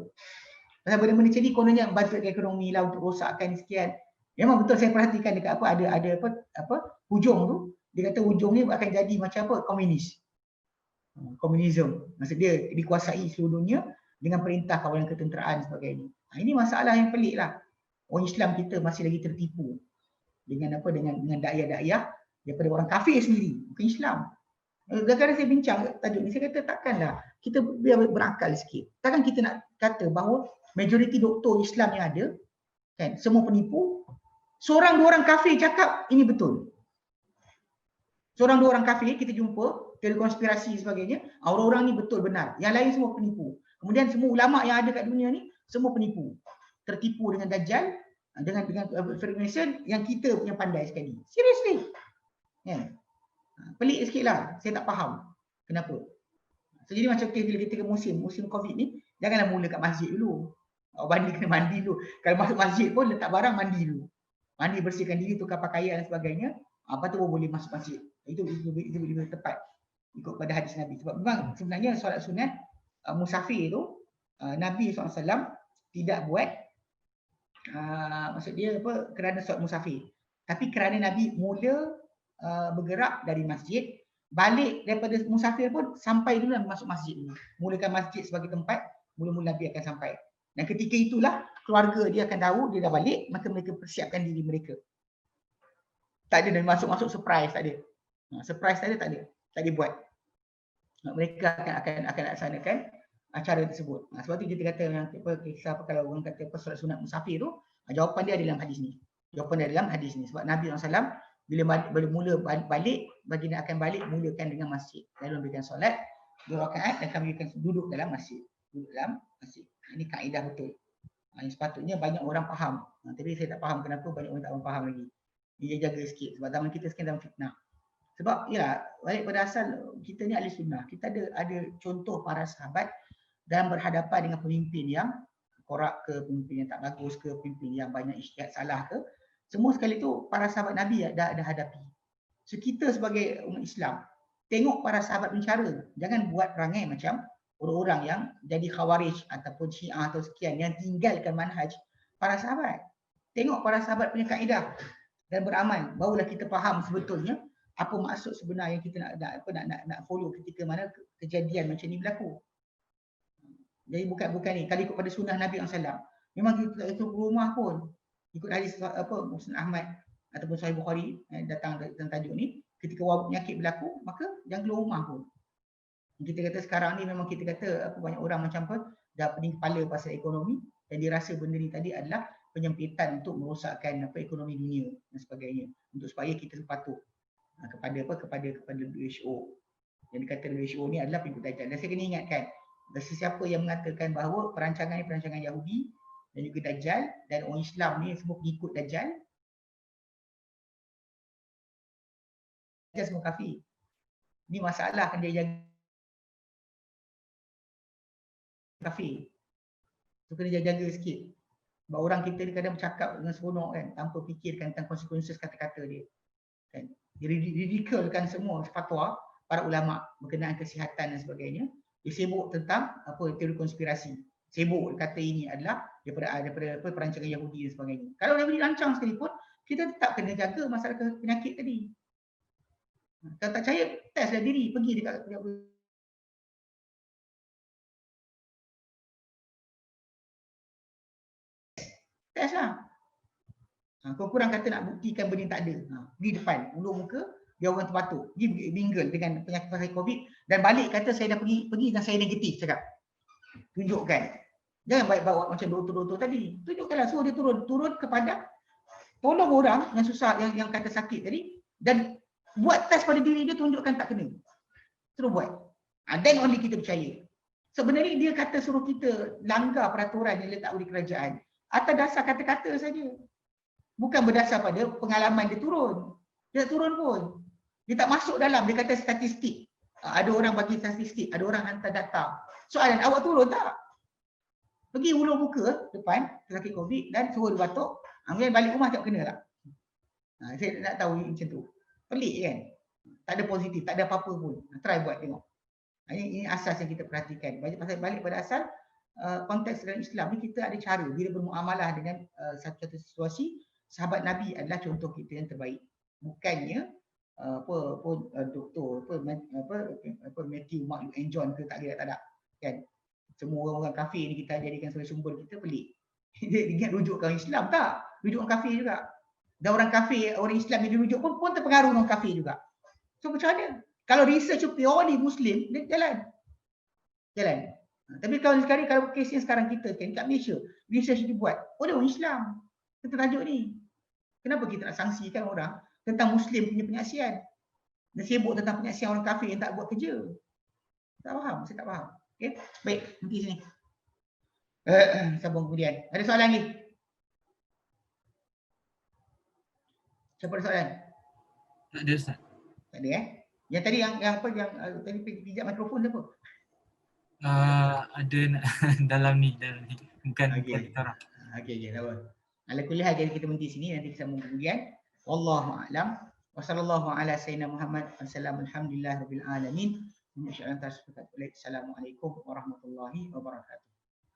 Pasal benda-benda macam ni kononnya bantu ekonomi lah untuk rosakkan sekian. Memang betul saya perhatikan dekat ada hujung tu. Dia kata hujung ni akan jadi macam komunisme. Maksud dia dikuasai seluruh dunia dengan perintah kawalan ketenteraan sebagainya. Ini masalah yang pelik lah. Orang Islam kita masih lagi tertipu dengan dakwah-dakwah daripada orang kafir sendiri, bukan Islam. Kadang-kadang saya bincang tajuk ni, saya kata takkanlah kita biar berakal sikit. Takkan kita nak kata bahawa majoriti doktor Islam yang ada kan semua penipu. Seorang dua orang kafir cakap ini betul. Seorang dua orang kafir kita jumpa teori konspirasi sebagainya, orang-orang ni betul benar. Yang lain semua penipu. Kemudian semua ulama yang ada kat dunia ni semua penipu. Tertipu dengan Dajjal, dengan Freemason yang kita punya pandai sekali. Seriously. Ya. Pelik sikit lah. Saya tak faham kenapa. So, jadi macam ketika musim COVID ni, janganlah mula kat masjid dulu. Kena mandi dulu. Kalau masuk masjid pun letak barang, mandi dulu. Mandi, bersihkan diri, tukar pakaian dan sebagainya. Lepas tu boleh masuk masjid. Itu lebih tepat ikut pada hadis Nabi. Sebab memang sebenarnya solat sunat musafir tu Nabi SAW tidak buat maksud dia kerana solat musafir. Tapi kerana Nabi mula bergerak dari masjid, balik daripada musafir pun sampai dulu masuk masjid dulu. Mulakan masjid sebagai tempat mula-mula Nabi akan sampai. Dan ketika itulah keluarga dia akan tahu dia dah balik, maka mereka persiapkan diri mereka. Tak ada masuk surprise, tak ada. Surprise tak ada. Tak dibuat. Mereka akan laksanakan acara tersebut. Sebab tu kita kata yang kisah kalau orang kata solat sunat musafir tu, jawapan dia ada dalam hadis ni. Sebab Nabi SAW bila mula balik, baginda akan balik mulakan dengan masjid. Lalu memberikan solat 2 rakaat dan kami akan duduk dalam masjid. Ini kaedah betul. Yang sepatutnya banyak orang faham. Tapi saya tak faham kenapa banyak orang tak faham lagi. Dia jaga sikit sebab zaman kita sekarang dalam fitnah. Sebab ya, balik pada asal kita ni ahli sunnah. Kita ada contoh para sahabat dalam berhadapan dengan pemimpin yang korak ke, pemimpin yang tak bagus ke, pemimpin yang banyak ijtihad salah ke. Semua sekali tu para sahabat Nabi dah hadapi. So kita sebagai umat Islam, tengok para sahabat bicara. Jangan buat perangai macam orang-orang yang jadi khawarij ataupun syiah atau sekian yang tinggalkan manhaj para sahabat. Tengok para sahabat punya kaedah dan beramal. Barulah kita faham sebetulnya apa maksud sebenar yang kita nak follow ketika mana kejadian macam ni berlaku. Jadi bukan ni. Kalau ikut pada sunnah Nabi SAW, memang kita tak ikut rumah pun. Ikut hadis Musnad Ahmad ataupun Sahih Bukhari datang tentang tajuk ni, ketika wabak penyakit berlaku, maka jangan keluar rumah pun. Kita kata sekarang ni memang kita kata banyak orang macam dah pening kepala pasal ekonomi dan dia rasa benda ni tadi adalah penyempitan untuk merosakkan ekonomi dunia dan sebagainya, untuk supaya kita patuh kepada WHO. Yang dikata WHO ni adalah pengikut Dajjal. Dan saya kena ingatkan, sesiapa yang mengatakan bahawa perancangan ni perancangan Yahudi dan juga Dajjal, dan orang Islam ni semua pengikut Dajjal semua kafir. Ini masalah akan dia jaga kafir. So kena jaga sikit. Sebab orang kita ni kadang bercakap dengan seronok kan, tanpa fikirkan tentang konsekuensi kata-kata dia. Kan? Dia ridiculkan semua fatwa para ulama berkenaan kesihatan dan sebagainya. Dia sibuk tentang teori konspirasi. Sibuk kata ini adalah daripada perancangan Yahudi dan sebagainya. Kalau dah dirancang sekalipun, kita tetap kena jaga masalah penyakit tadi. Kalau tak percaya, testlah diri, pergi dekat test lah. Kau kurang kata nak buktikan benda tak ada. Pergi depan, ulur muka, dia orang terbatuk. Pergi mingle dengan penyakit COVID dan balik kata saya dah pergi dan saya negatif cakap. Tunjukkan. Jangan bawa macam doktor-doktor tadi. Tunjukkanlah, suruh dia turun kepada tolong orang yang susah, yang kata sakit tadi dan buat test pada diri dia, tunjukkan tak kena. Suruh buat. Then only kita percaya. Sebenarnya dia kata suruh kita langgar peraturan yang letak oleh kerajaan atas dasar kata-kata saja. Bukan berdasar pada pengalaman dia turun. Dia tak turun pun. Dia tak masuk dalam, dia kata statistik. Ada orang bagi statistik, ada orang hantar data. Soalan, awak turun tak? Pergi ulur muka depan sakit COVID dan suruh dia batuk. Kemudian balik rumah tak kena tak? Saya nak tahu macam tu. Pelik kan? Tak ada positif, tak ada apa-apa pun. Try buat tengok. Ini asas yang kita perhatikan. Balik pada asal konteks dalam Islam ni, kita ada cara bila bermuamalah dengan satu situasi. Sahabat Nabi adalah contoh kita yang terbaik. Bukannya doktor Matthew, Mark and John ke tak ada kan. Semua orang kafir ni kita jadikan sebagai sumber kita, pelik. Dia ingat rujukkan Islam tak? Rujukkan kafir juga. Dan orang kafir, orang Islam yang dirujuk pun terpengaruh orang kafir juga. So macam mana? Kalau research purely Muslim, dia jalan. Tapi kalau sekarang, kalau kes yang sekarang kita kan kat Malaysia, research dibuat oleh orang Islam tentang tajuk ni. Kenapa kita nak sanksikan orang tentang Muslim punya penyaksian? Dan sibuk tentang penyaksian orang kafir yang tak buat kerja. Tak faham, saya tak faham. Okay? Baik, nanti sini. Sambung kemudian. Ada soalan lagi? Siapa ada soalan? Tak ada, Ustaz. Tak ada Yang tadi yang tadi pijak mikrofon apa? Ada dalam ni. Bukan kita orang. Okey, tak apa. Ala kulli hal, jadi kita berhenti sini, nanti kita sambung kemudian. Wallahu a'lam. Wa sallallahu ala sayyidina Muhammad. Alhamdulillah rabbil alamin. Assalamualaikum warahmatullahi wabarakatuh.